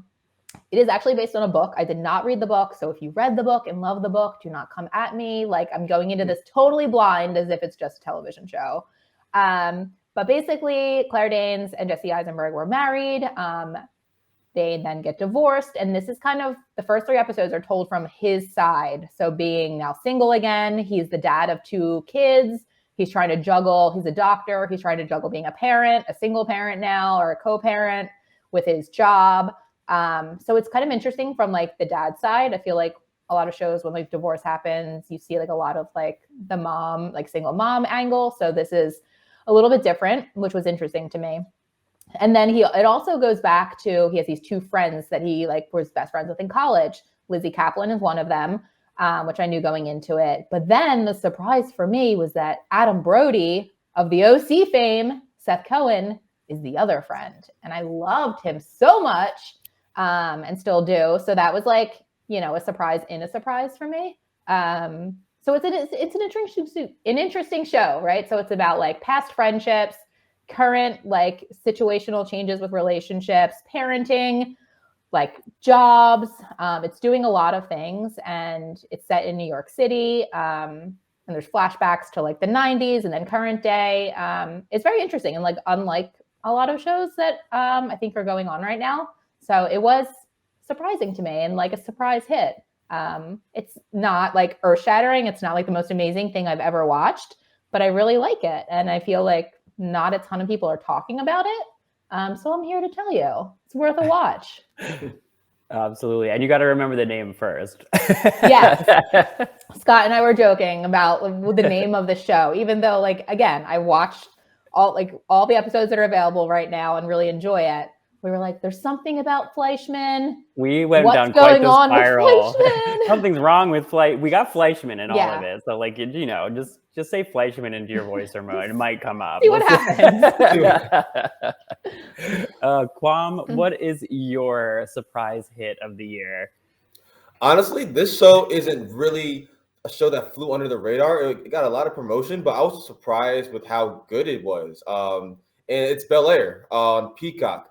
[SPEAKER 2] It is actually based on a book. I did not read the book. So if you read the book and love the book, do not come at me. I'm going into this totally blind as if it's just a television show. But basically, Claire Danes and Jesse Eisenberg were married. They then get divorced. And this is kind of the first 3 episodes are told from his side. So being now single again, he's the dad of 2 kids. He's trying to juggle. He's a doctor. He's trying to juggle being a parent, a single parent now, or a co-parent with his job. So it's kind of interesting from the dad side. I feel like a lot of shows when divorce happens, you see a lot of the mom, single mom angle. So this is a little bit different, which was interesting to me. And then it also goes back to, he has these 2 friends that he was best friends with in college. Lizzie Kaplan is one of them, which I knew going into it. But then the surprise for me was that Adam Brody of the OC fame, Seth Cohen, is the other friend. And I loved him so much, and still do. So that was like, you know, a surprise in a surprise for me. So it's an interesting show, right? So it's about like past friendships, current like situational changes with relationships, parenting, like jobs. It's doing a lot of things, and it's set in New York City. And there's flashbacks to like the 90s and then current day. It's very interesting, and like unlike a lot of shows that I think are going on right now. So it was surprising to me and like a surprise hit. It's not like earth shattering. It's not like the most amazing thing I've ever watched, but I really like it. And I feel like not a ton of people are talking about it. So I'm here to tell you it's worth a watch.
[SPEAKER 1] Absolutely. And you got to remember the name first.
[SPEAKER 2] Yes. Scott and I were joking about the name of the show, even though like, again, I watched all the episodes that are available right now and really enjoy it. We were like, there's something about Fleischman.
[SPEAKER 1] We went down quite the spiral.
[SPEAKER 2] With
[SPEAKER 1] Something's wrong with Fleischman. We got Fleischman in all of it. So like, you know, just say Fleischman into your voice remote. It might come up.
[SPEAKER 2] See what happens.
[SPEAKER 1] Quam, what is your surprise hit of the year?
[SPEAKER 3] Honestly, this show isn't really a show that flew under the radar. It got a lot of promotion, but I was surprised with how good it was. And it's Bel Air on Peacock.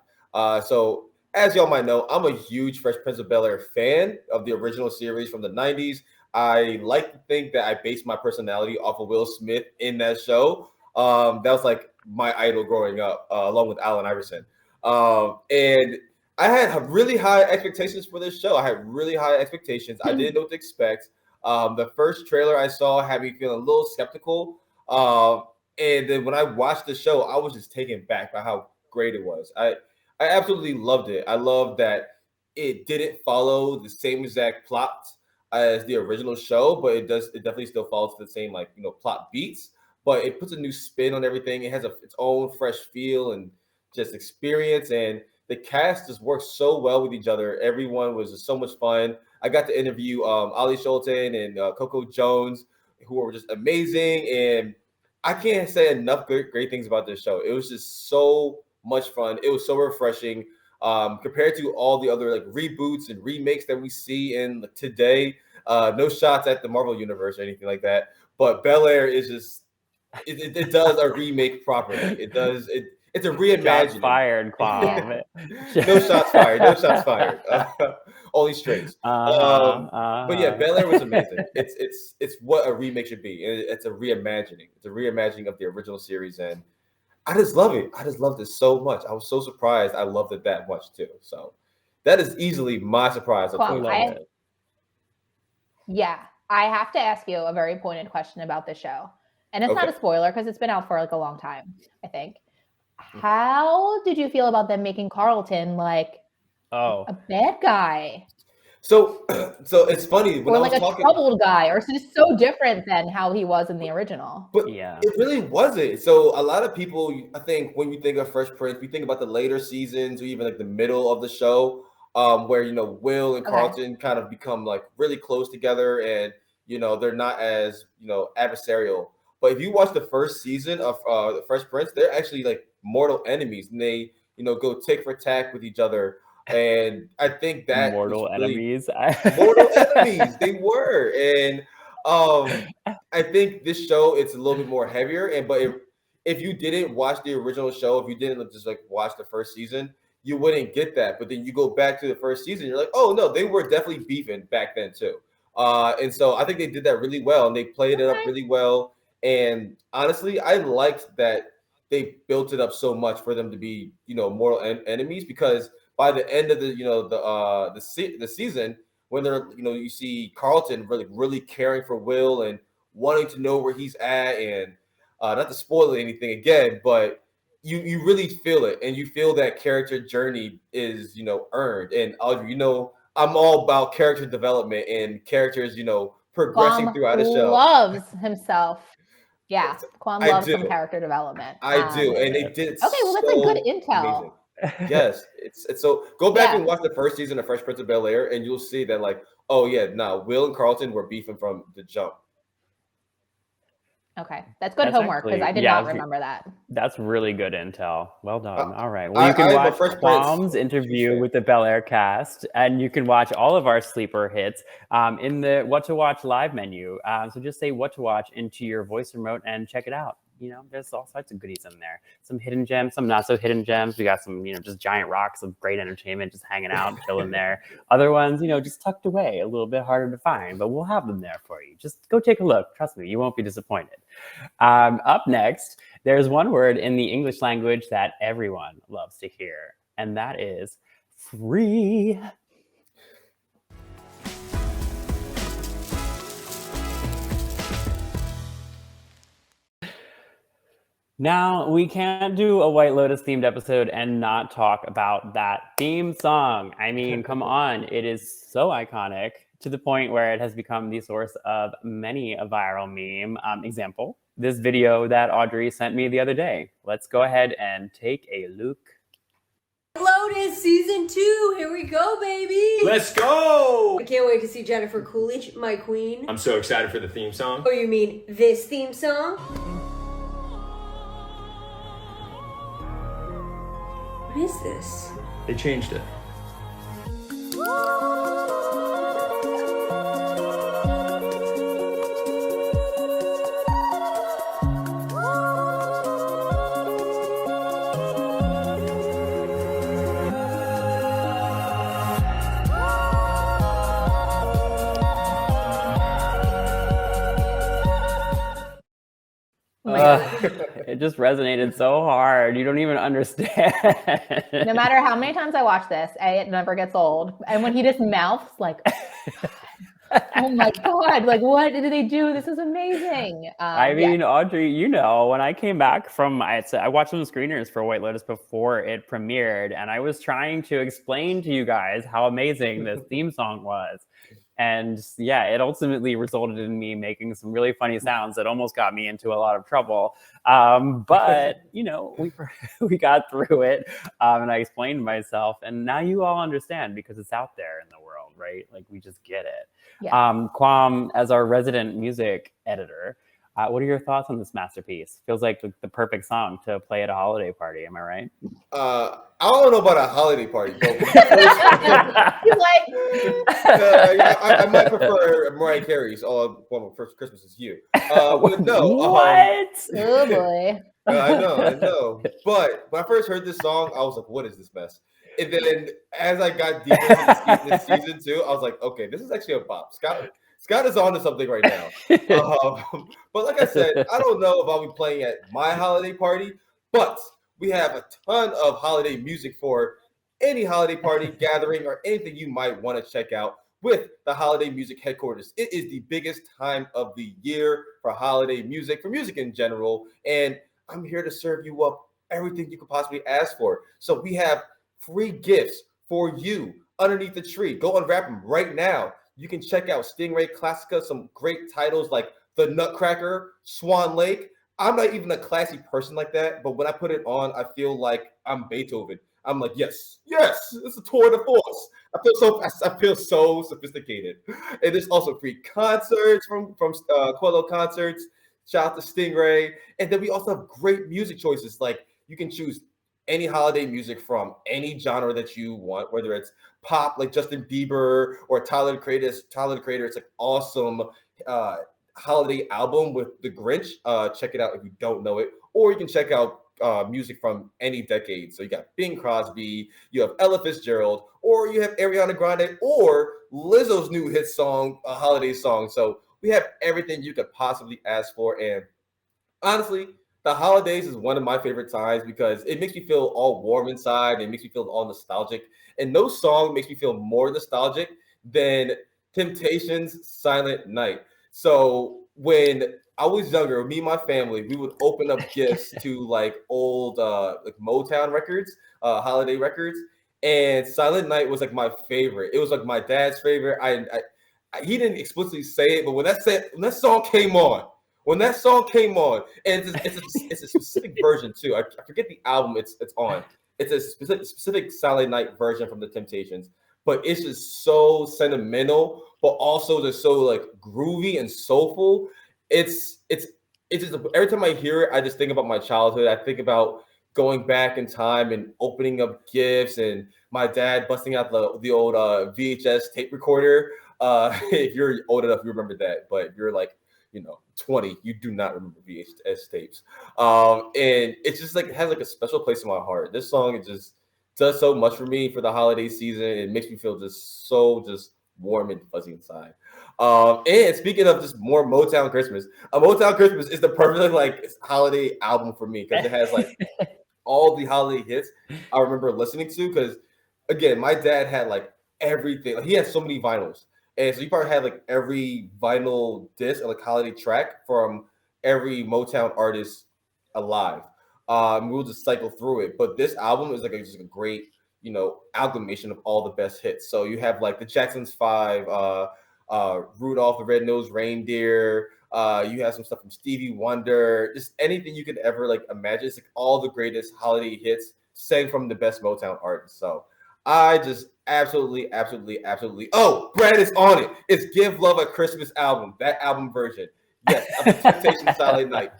[SPEAKER 3] So as y'all might know, I'm a huge Fresh Prince of Bel Air fan of the original series from the 90s. I like to think that I based my personality off of Will Smith in that show. That was like my idol growing up, along with Allen Iverson. And I had really high expectations for this show. I had really high expectations. I didn't know what to expect. The first trailer I saw had me feeling a little skeptical. And then when I watched the show, I was just taken back by how great it was. I absolutely loved it. I love that it didn't follow the same exact plot as the original show, but it definitely still follows the same, like, you know, plot beats, but it puts a new spin on everything. It has its own fresh feel and just experience, and the cast just works so well with each other. Everyone was just so much fun. I got to interview Ali Schulten and Coco Jones, who were just amazing, and I can't say enough great things about this show. It was just so much fun. It was so refreshing compared to all the other like reboots and remakes that we see in today. No shots at the Marvel universe or anything like that, but Bel Air is just it does a remake properly. It's a reimagining.
[SPEAKER 1] Shots fired, Quam.
[SPEAKER 3] No shots fired. No shots fired. Only straights. But yeah, Bel Air was amazing. It's what a remake should be. It's a reimagining. It's a reimagining of the original series, and I just love it. I just loved it so much. I was so surprised. I loved it that much too. So that is easily my surprise.
[SPEAKER 2] Yeah, I have to ask you a very pointed question about the show, and it's not a spoiler because it's been out for like a long time, I think. How did you feel about them making Carlton like a bad guy?
[SPEAKER 3] So it's funny when
[SPEAKER 2] or
[SPEAKER 3] I
[SPEAKER 2] like
[SPEAKER 3] was
[SPEAKER 2] a troubled guy, or just so different than how he was in the original.
[SPEAKER 3] But it really wasn't. So a lot of people, I think, when you think of Fresh Prince, we think about the later seasons or even like the middle of the show, where, you know, Will and Carlton kind of become like really close together, and, you know, they're not as, you know, adversarial. But if you watch the first season of the Fresh Prince, they're actually like mortal enemies, and they, you know, go tick for tack with each other. And I think that
[SPEAKER 1] mortal enemies.
[SPEAKER 3] Mortal enemies, they were. And I think this show, it's a little bit more heavier. But if you didn't watch the original show, if you didn't just like watch the first season, you wouldn't get that. But then you go back to the first season, you're like, oh no, they were definitely beefing back then too. And so I think they did that really well, and they played it up really well. And honestly, I liked that they built it up so much for them to be, you know, mortal enemies, because by the end of the, you know, the season, when they're, you know, you see Carlton really caring for Will and wanting to know where he's at, and not to spoil anything again, but you really feel it, and you feel that character journey is, you know, earned. And Audrey, you know, I'm all about character development and characters, you know, progressing throughout the show.
[SPEAKER 2] Loves himself. Yeah, Quam loves some character development.
[SPEAKER 3] I do, and they did.
[SPEAKER 2] Okay, well, that's like good intel.
[SPEAKER 3] Amazing. Yes, it's so go back and watch the first season of Fresh Prince of Bel Air, and you'll see that, like, oh yeah, Will and Carlton were beefing from the jump.
[SPEAKER 2] Okay, that's good homework because I did not remember that.
[SPEAKER 1] That's really good intel. Well done. All right. Well, you can watch Quam's interview with the Bel Air cast, and you can watch all of our sleeper hits in the What to Watch live menu. So just say What to Watch into your voice remote and check it out. You know, there's all sorts of goodies in there. Some hidden gems, some not so hidden gems. We got some, just giant rocks of great entertainment just hanging out, chilling there. Other ones, just tucked away, a little bit harder to find, but we'll have them there for you. Just go take a look. Trust me, you won't be disappointed. Up next, there's one word in the English language that everyone loves to hear, and that is free. Now, we can't do a White Lotus themed episode and not talk about that theme song. I mean, come on. It is so iconic to the point where it has become the source of many a viral meme. Example, this video that Audrey sent me the other day. Let's go ahead and take a look.
[SPEAKER 15] Lotus season 2, here we go, baby.
[SPEAKER 16] Let's go.
[SPEAKER 15] I can't wait to see Jennifer Coolidge, my queen.
[SPEAKER 16] I'm so excited for the theme song.
[SPEAKER 15] Oh, you mean this theme song? What is this?
[SPEAKER 16] They changed it.
[SPEAKER 1] It just resonated so hard. You don't even understand.
[SPEAKER 2] No matter how many times I watch this, it never gets old. And when he just mouths like, oh my God, like what did they do? This is amazing.
[SPEAKER 1] I mean, yeah. Audrey, when I came back from, I watched some screeners for White Lotus before it premiered, and I was trying to explain to you guys how amazing this theme song was. And yeah, it ultimately resulted in me making some really funny sounds that almost got me into a lot of trouble. But, we got through it, and I explained myself, and now you all understand because it's out there in the world, right? Like we just get it. Yeah. Quam, as our resident music editor, what are your thoughts on this masterpiece? Feels like the perfect song to play at a holiday party. Am I right?
[SPEAKER 3] I don't know about a holiday party. But I might prefer Mariah Carey's "All I Want for Christmas Is You." But no,
[SPEAKER 2] what? Oh boy!
[SPEAKER 3] I know. But when I first heard this song, I was like, "What is this mess?" And then as I got deeper into season 2, I was like, "Okay, this is actually a bop." Scott is on to something right now. But like I said, I don't know if I'll be playing at my holiday party, but we have a ton of holiday music for any holiday party, gathering, or anything you might want to check out with the Holiday Music Headquarters. It is the biggest time of the year for holiday music, for music in general, and I'm here to serve you up everything you could possibly ask for. So we have free gifts for you underneath the tree. Go unwrap them right now. You can check out Stingray Classica, some great titles like The Nutcracker, Swan Lake. I'm not even a classy person like that, but when I put it on, I feel like I'm Beethoven. I'm like, yes, it's a tour de force. I feel so sophisticated. And there's also free concerts from Quello Concerts. Shout out to Stingray. And then we also have great music choices. Like you can choose any holiday music from any genre that you want, whether it's pop like Justin Bieber or Tyler the Creator. It's like awesome holiday album with The Grinch. Check it out if you don't know it, or you can check out music from any decade. So you got Bing Crosby, you have Ella Fitzgerald, or you have Ariana Grande, or Lizzo's new hit song, a holiday song. So we have everything you could possibly ask for. And honestly, the holidays is one of my favorite times because it makes me feel all warm inside. It makes me feel all nostalgic. And no song makes me feel more nostalgic than Temptations' Silent Night. So when I was younger, me and my family, we would open up gifts to like old like Motown records, holiday records. And Silent Night was like my favorite. It was like my dad's favorite. He didn't explicitly say it, but when that song came on, and it's a specific version too. I forget the album it's on. It's a specific Silent Night version from the Temptations, but it's just so sentimental, but also just so like groovy and soulful. It's it's just every time I hear it, I just think about my childhood. I think about going back in time and opening up gifts, and my dad busting out the old VHS tape recorder. If you're old enough, you remember that. But if you're like, 20, you do not remember VHS tapes. And it's just like it has like a special place in my heart. This song, it just does so much for me for the holiday season. It makes me feel just so warm and fuzzy inside. And speaking of just more Motown Christmas, a Motown Christmas is the perfect like holiday album for me because it has like all the holiday hits I remember listening to. Because again, my dad had like everything. Like, he had so many vinyls, and so he probably had like every vinyl disc or like holiday track from every Motown artist alive. We'll just cycle through it. But this album is like just a great, amalgamation of all the best hits. So you have like the Jackson's Five, Rudolph the Red-Nosed Reindeer. You have some stuff from Stevie Wonder, just anything you could ever like imagine. It's like all the greatest holiday hits sang from the best Motown artists. So I just absolutely. Oh, Brad is on it. It's Give Love a Christmas album, that album version. Yes, of the Temptation Silent Night.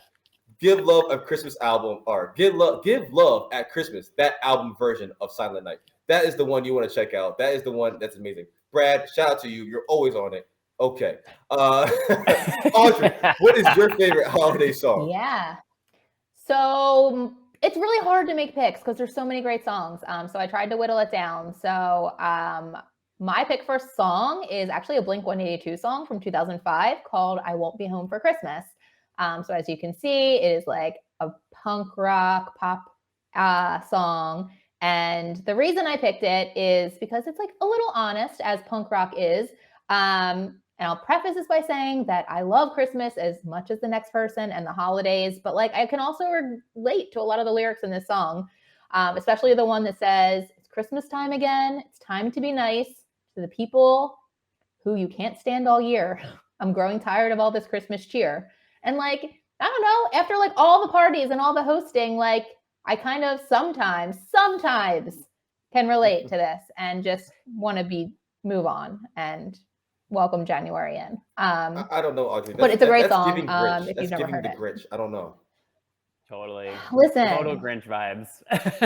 [SPEAKER 3] Give Love a Christmas album, or Give Love at Christmas, that album version of Silent Night. That is the one you want to check out. That is the one that's amazing. Brad, shout out to you. You're always on it. Okay. Audrey, what is your favorite holiday song?
[SPEAKER 2] Yeah. So it's really hard to make picks because there's so many great songs. So I tried to whittle it down. So my pick for song is actually a Blink-182 song from 2005 called I Won't Be Home for Christmas. So as you can see, it is like a punk rock pop song. And the reason I picked it is because it's like a little honest, as punk rock is. And I'll preface this by saying that I love Christmas as much as the next person and the holidays, but like I can also relate to a lot of the lyrics in this song, especially the one that says, it's Christmas time again. It's time to be nice to the people who you can't stand all year. I'm growing tired of all this Christmas cheer. And like, I don't know, after like all the parties and all the hosting, like I kind of sometimes can relate to this and just want to move on and welcome January in.
[SPEAKER 3] I don't know, Audrey.
[SPEAKER 2] But it's a great song.
[SPEAKER 3] If
[SPEAKER 2] you've never heard it.
[SPEAKER 3] Grinch. I don't know.
[SPEAKER 1] Totally.
[SPEAKER 2] Listen.
[SPEAKER 1] Total Grinch vibes.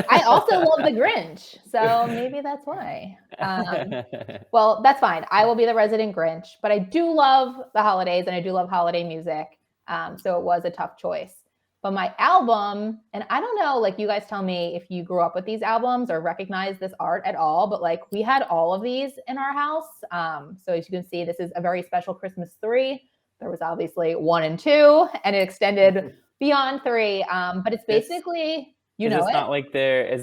[SPEAKER 2] I also love the Grinch, so maybe that's why. Well, that's fine. I will be the resident Grinch, but I do love the holidays and I do love holiday music. So it was a tough choice. But my album, and I don't know, like you guys tell me if you grew up with these albums or recognize this art at all, but like we had all of these in our house. So as you can see, this is a very special Christmas 3. There was obviously 1 and 2, and it extended beyond 3. But it's basically,
[SPEAKER 1] is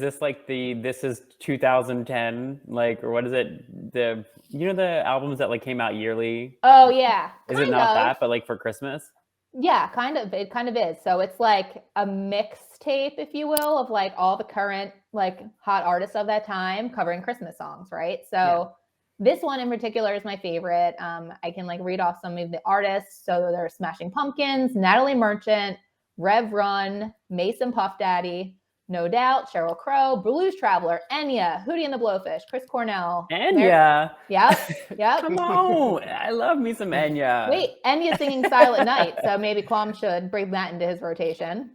[SPEAKER 1] this like this is 2010, like, or what is it? The albums that like came out yearly?
[SPEAKER 2] Oh yeah.
[SPEAKER 1] Is it not that, but like for Christmas?
[SPEAKER 2] Yeah, kind of. It kind of is. So it's like a mixtape, if you will, of like all the current like hot artists of that time covering Christmas songs, right? So this one in particular is my favorite. I can like read off some of the artists. So there's Smashing Pumpkins, Natalie Merchant, Rev Run, Mason Puff Daddy, No Doubt, Sheryl Crow, Blues Traveler, Enya, Hootie and the Blowfish, Chris Cornell.
[SPEAKER 1] Enya.
[SPEAKER 2] Yep.
[SPEAKER 1] Come on. I love me some Enya.
[SPEAKER 2] Wait, Enya's singing Silent Night, so maybe Kwame should bring that into his rotation.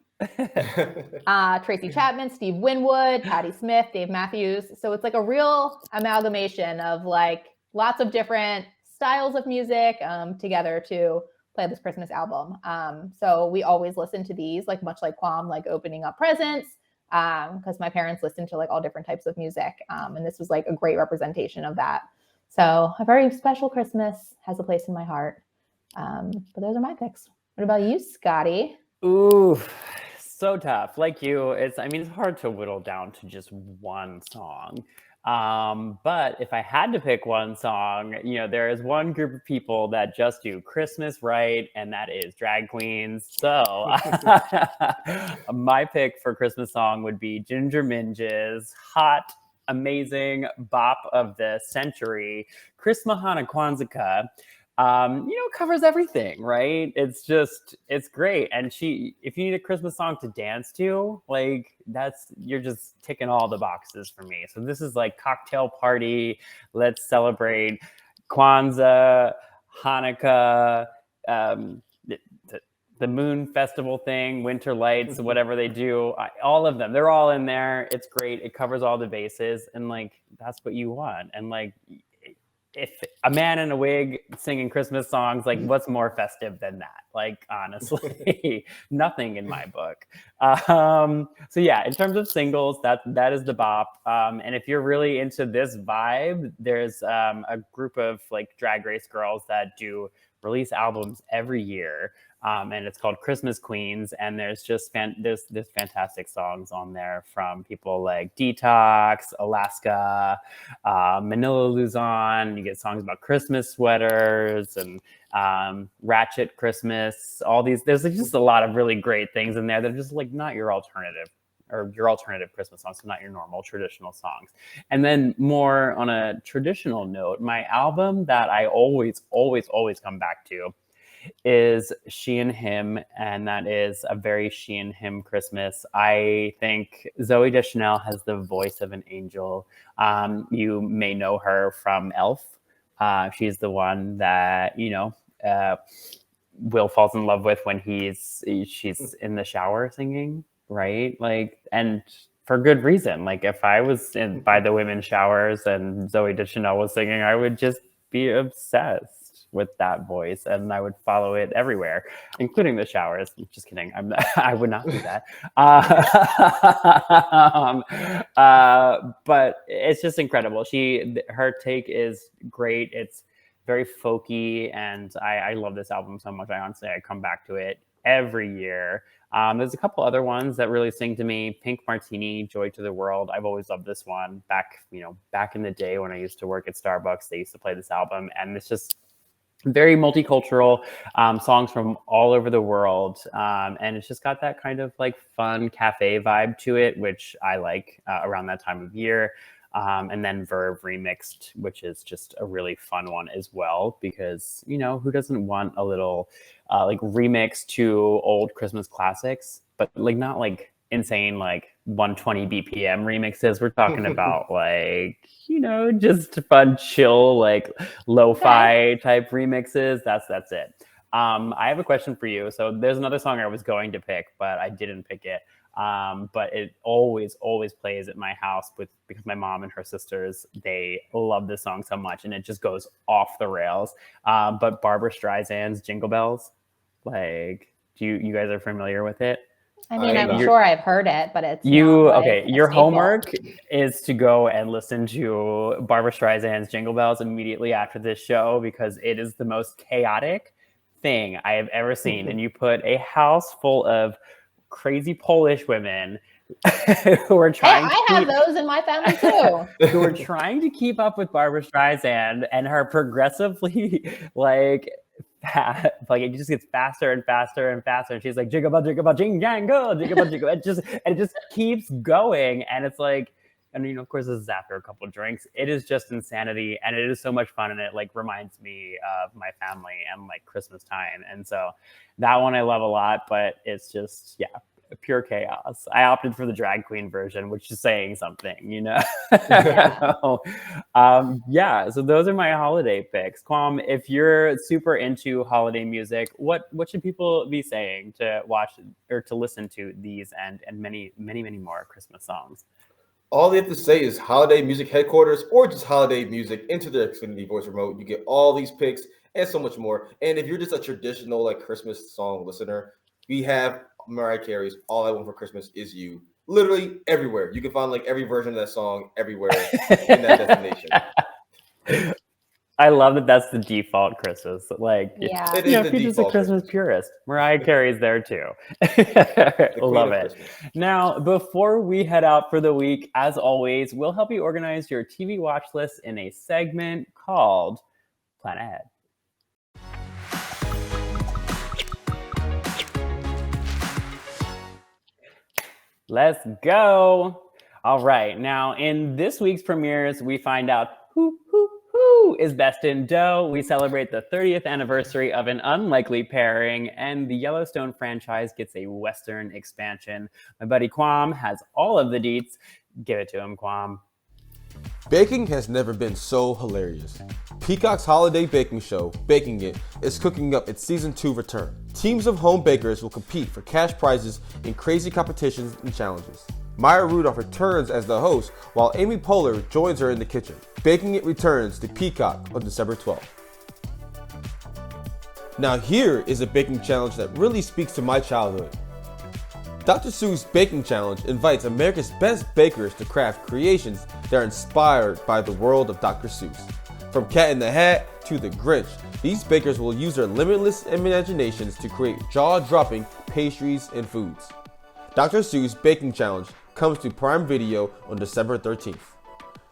[SPEAKER 2] Tracy Chapman, Steve Winwood, Patti Smith, Dave Matthews. So it's like a real amalgamation of like lots of different styles of music together to play this Christmas album. So we always listen to these, like much like Kwame, like opening up presents, because my parents listened to like all different types of music. And this was like a great representation of that. So a very special Christmas has a place in my heart. But those are my picks. What about you, Scotty?
[SPEAKER 1] Ooh, so tough. Like you, it's hard to whittle down to just one song. But if I had to pick one song, there is one group of people that just do Christmas right, and that is drag queens. So my pick for Christmas song would be Ginger Minge's hot, amazing bop of the century, Chris Mahana Kwanzaa. Covers everything, right? It's great. And if you need a Christmas song to dance to, like you're just ticking all the boxes for me. So this is like cocktail party. Let's celebrate Kwanzaa, Hanukkah, the Moon Festival thing, Winter Lights, whatever they do, all of them, they're all in there. It's great. It covers all the bases, and like that's what you want. And like, if a man in a wig singing Christmas songs, like what's more festive than that? Like honestly, nothing in my book. So yeah, in terms of singles, that is the bop. And if you're really into this vibe, there's a group of like Drag Race girls that do release albums every year. And it's called Christmas Queens, and there's just there's fantastic songs on there from people like Detox, Alaska, Manila Luzon. You get songs about Christmas sweaters and Ratchet Christmas. All these, there's just a lot of really great things in there that are just like not your alternative or your alternative Christmas songs, so not your normal traditional songs. And then more on a traditional note, my album that I always come back to is She and Him, and that is a very She and Him Christmas. I think Zooey Deschanel has the voice of an angel. You may know her from Elf. She's the one that, Will falls in love with when she's in the shower singing, right? Like, and for good reason. Like, if I was by the women's showers and Zooey Deschanel was singing, I would just be obsessed with that voice, and I would follow it everywhere, including the showers. Just kidding. I would not do that. But it's just incredible. Her take is great. It's very folky, and I love this album so much. I come back to it every year. There's a couple other ones that really sing to me. Pink Martini, Joy to the World. I've always loved this one. Back in the day when I used to work at Starbucks, they used to play this album, and it's just very multicultural, songs from all over the world. And it's just got that kind of like fun cafe vibe to it, which I like around that time of year. And then Verve Remixed, which is just a really fun one as well, because, who doesn't want a little like remix to old Christmas classics, but like not like insane, like 120 BPM remixes. We're talking about like, just fun, chill, like lo-fi type remixes. That's it. I have a question for you. So there's another song I was going to pick, but I didn't pick it. But it always plays at my house because my mom and her sisters, they love this song so much, and it just goes off the rails. But Barbra Streisand's Jingle Bells, like, you guys are familiar with it?
[SPEAKER 2] I mean, I'm sure I've heard it, but it's
[SPEAKER 1] your homework is to go and listen to Barbra Streisand's Jingle Bells immediately after this show, because it is the most chaotic thing I have ever seen. And you put a house full of crazy Polish women who are trying
[SPEAKER 2] I have those in my family too.
[SPEAKER 1] Who are trying to keep up with Barbra Streisand and her progressively like it just gets faster and faster and faster, and she's like jiggle bell jing jangle jiggle bell jiggle. It just keeps going, and it's like, and of course this is after a couple of drinks. It is just insanity, and it is so much fun, and it like reminds me of my family and like Christmas time. And so that one I love a lot, but it's just pure chaos. I opted for the drag queen version, which is saying something, So those are my holiday picks. Kwam, if you're super into holiday music, what should people be saying to watch or to listen to these and many more Christmas songs?
[SPEAKER 3] All they have to say is Holiday Music Headquarters or just Holiday Music into their Xfinity voice remote. You get all these picks and so much more. And if you're just a traditional like Christmas song listener, we have Mariah Carey's All I Want for Christmas Is You. Literally everywhere. You can find like every version of that song everywhere in that destination.
[SPEAKER 1] I love that that's the default Christmas. Like,
[SPEAKER 3] it is
[SPEAKER 1] if you're just a Christmas purist, Mariah Carey's there too. Love it. Now, before we head out for the week, as always, we'll help you organize your TV watch list in a segment called Plan Ahead. Let's go. All right. Now, in this week's premieres, we find out who is best in dough. We celebrate the 30th anniversary of an unlikely pairing, and the Yellowstone franchise gets a Western expansion. My buddy Kwam has all of the deets. Give it to him, Kwam.
[SPEAKER 3] Baking has never been so hilarious. Peacock's holiday baking show, Baking It, is cooking up its season 2 return. Teams of home bakers will compete for cash prizes in crazy competitions and challenges. Maya Rudolph returns as the host, while Amy Poehler joins her in the kitchen. Baking It returns to Peacock on December 12th. Now here is a baking challenge that really speaks to my childhood. Dr. Seuss Baking Challenge invites America's best bakers to craft creations that are inspired by the world of Dr. Seuss. From Cat in the Hat to The Grinch, these bakers will use their limitless imaginations to create jaw-dropping pastries and foods. Dr. Seuss Baking Challenge comes to Prime Video on December 13th.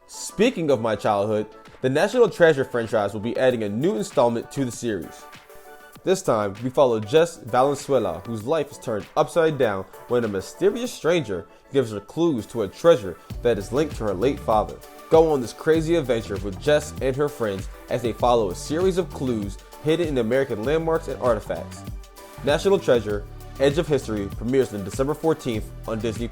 [SPEAKER 3] Speaking of my childhood, the National Treasure franchise will be adding a new installment to the series. This time, we follow Jess Valenzuela, whose life is turned upside down when a mysterious stranger gives her clues to a treasure that is linked to her late father. Go on this crazy adventure with Jess and her friends as they follow a series of clues hidden in American landmarks and artifacts. National Treasure: Edge of History premieres on December 14th on Disney+.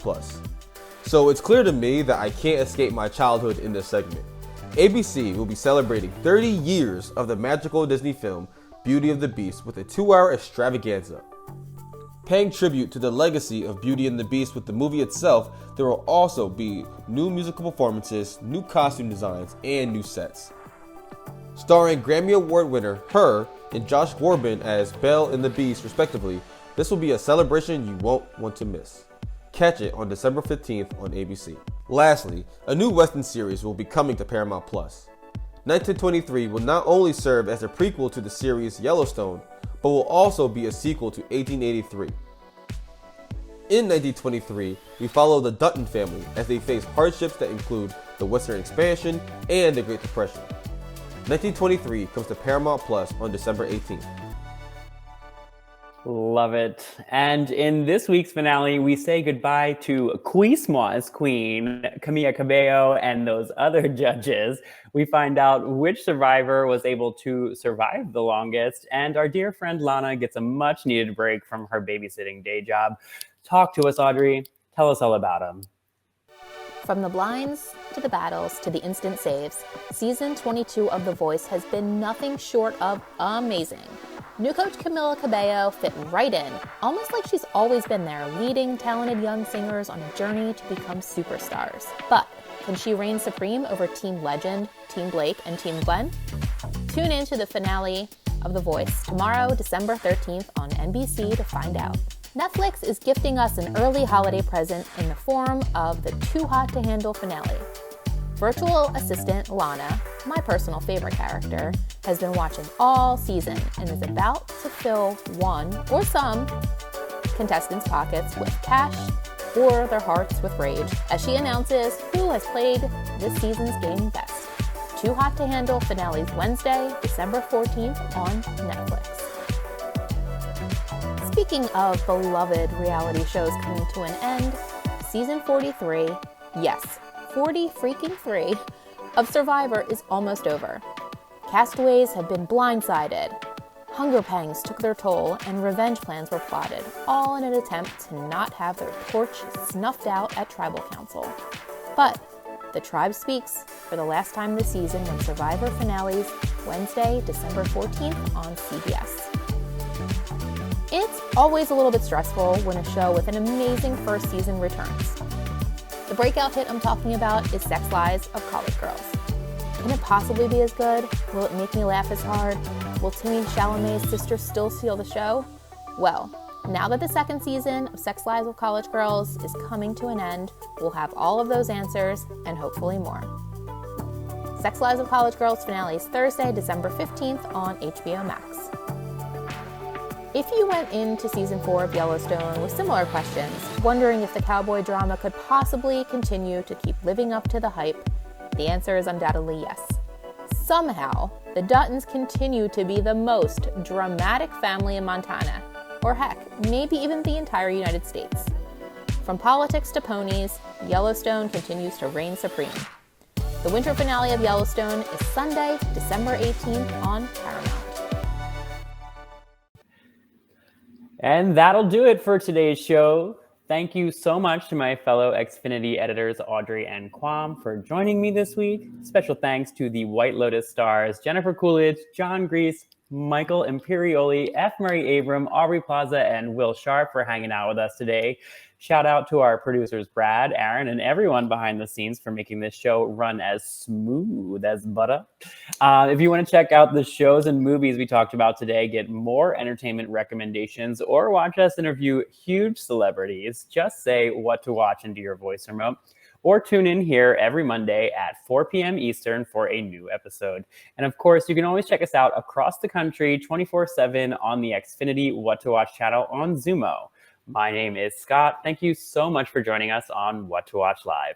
[SPEAKER 3] So it's clear to me that I can't escape my childhood in this segment. ABC will be celebrating 30 years of the magical Disney film Beauty and the Beast with a 2-hour extravaganza. Paying tribute to the legacy of Beauty and the Beast with the movie itself, there will also be new musical performances, new costume designs, and new sets. Starring Grammy Award winner Her and Josh Groban as Belle and the Beast respectively, this will be a celebration you won't want to miss. Catch it on December 15th on ABC. Lastly, a new Western series will be coming to Paramount+. 1923 will not only serve as a prequel to the series Yellowstone, but will also be a sequel to 1883. In 1923, we follow the Dutton family as they face hardships that include the Western expansion and the Great Depression. 1923 comes to Paramount Plus on December 18th.
[SPEAKER 1] Love it. And in this week's finale, we say goodbye to Quismois Queen, Camila Cabello, and those other judges. We find out which survivor was able to survive the longest, and our dear friend Lana gets a much-needed break from her babysitting day job. Talk to us, Audrey. Tell us all about them.
[SPEAKER 2] From the blinds to the battles to the instant saves, season 22 of The Voice has been nothing short of amazing. New coach Camila Cabello fit right in, almost like she's always been there, leading talented young singers on a journey to become superstars. But can she reign supreme over Team Legend, Team Blake, and Team Gwen? Tune in to the finale of The Voice tomorrow, December 13th on NBC to find out. Netflix is gifting us an early holiday present in the form of the Too Hot to Handle finale. Virtual assistant Lana, my personal favorite character, has been watching all season and is about to fill one or some contestants' pockets with cash or their hearts with rage as she announces who has played this season's game best. Too Hot to Handle finales Wednesday, December 14th on Netflix. Speaking of beloved reality shows coming to an end, season 43, yes, 40 freaking 3 of Survivor is almost over. Castaways have been blindsided, hunger pangs took their toll, and revenge plans were plotted, all in an attempt to not have their torch snuffed out at Tribal Council. But the tribe speaks for the last time this season when Survivor finales Wednesday, December 14th on CBS. It's always a little bit stressful when a show with an amazing first season returns. The breakout hit I'm talking about is Sex Lies of College Girls. Can it possibly be as good? Will it make me laugh as hard? Will Timothée Chalamet's sister still steal the show? Well, now that the second season of Sex Lies of College Girls is coming to an end, we'll have all of those answers and hopefully more. Sex Lies of College Girls finale is Thursday, December 15th on HBO Max. If you went into season 4 of Yellowstone with similar questions, wondering if the cowboy drama could possibly continue to keep living up to the hype, the answer is undoubtedly yes. Somehow, the Duttons continue to be the most dramatic family in Montana, or heck, maybe even the entire United States. From politics to ponies, Yellowstone continues to reign supreme. The winter finale of Yellowstone is Sunday, December 18th on Paramount.
[SPEAKER 1] And that'll do it for today's show. Thank you so much to my fellow Xfinity editors, Audrey and Quam, for joining me this week. Special thanks to the White Lotus stars, Jennifer Coolidge, John Grease, Michael Imperioli, F. Murray Abram, Aubrey Plaza, and Will Sharp for hanging out with us today. Shout out to our producers, Brad, Aaron, and everyone behind the scenes for making this show run as smooth as butter. If you want to check out the shows and movies we talked about today, get more entertainment recommendations, or watch us interview huge celebrities, just say what to watch into your voice remote, or tune in here every Monday at 4 p.m. Eastern for a new episode. And of course, you can always check us out across the country 24/7 on the Xfinity What to Watch channel on Zumo. My name is Scott. Thank you so much for joining us on What to Watch Live.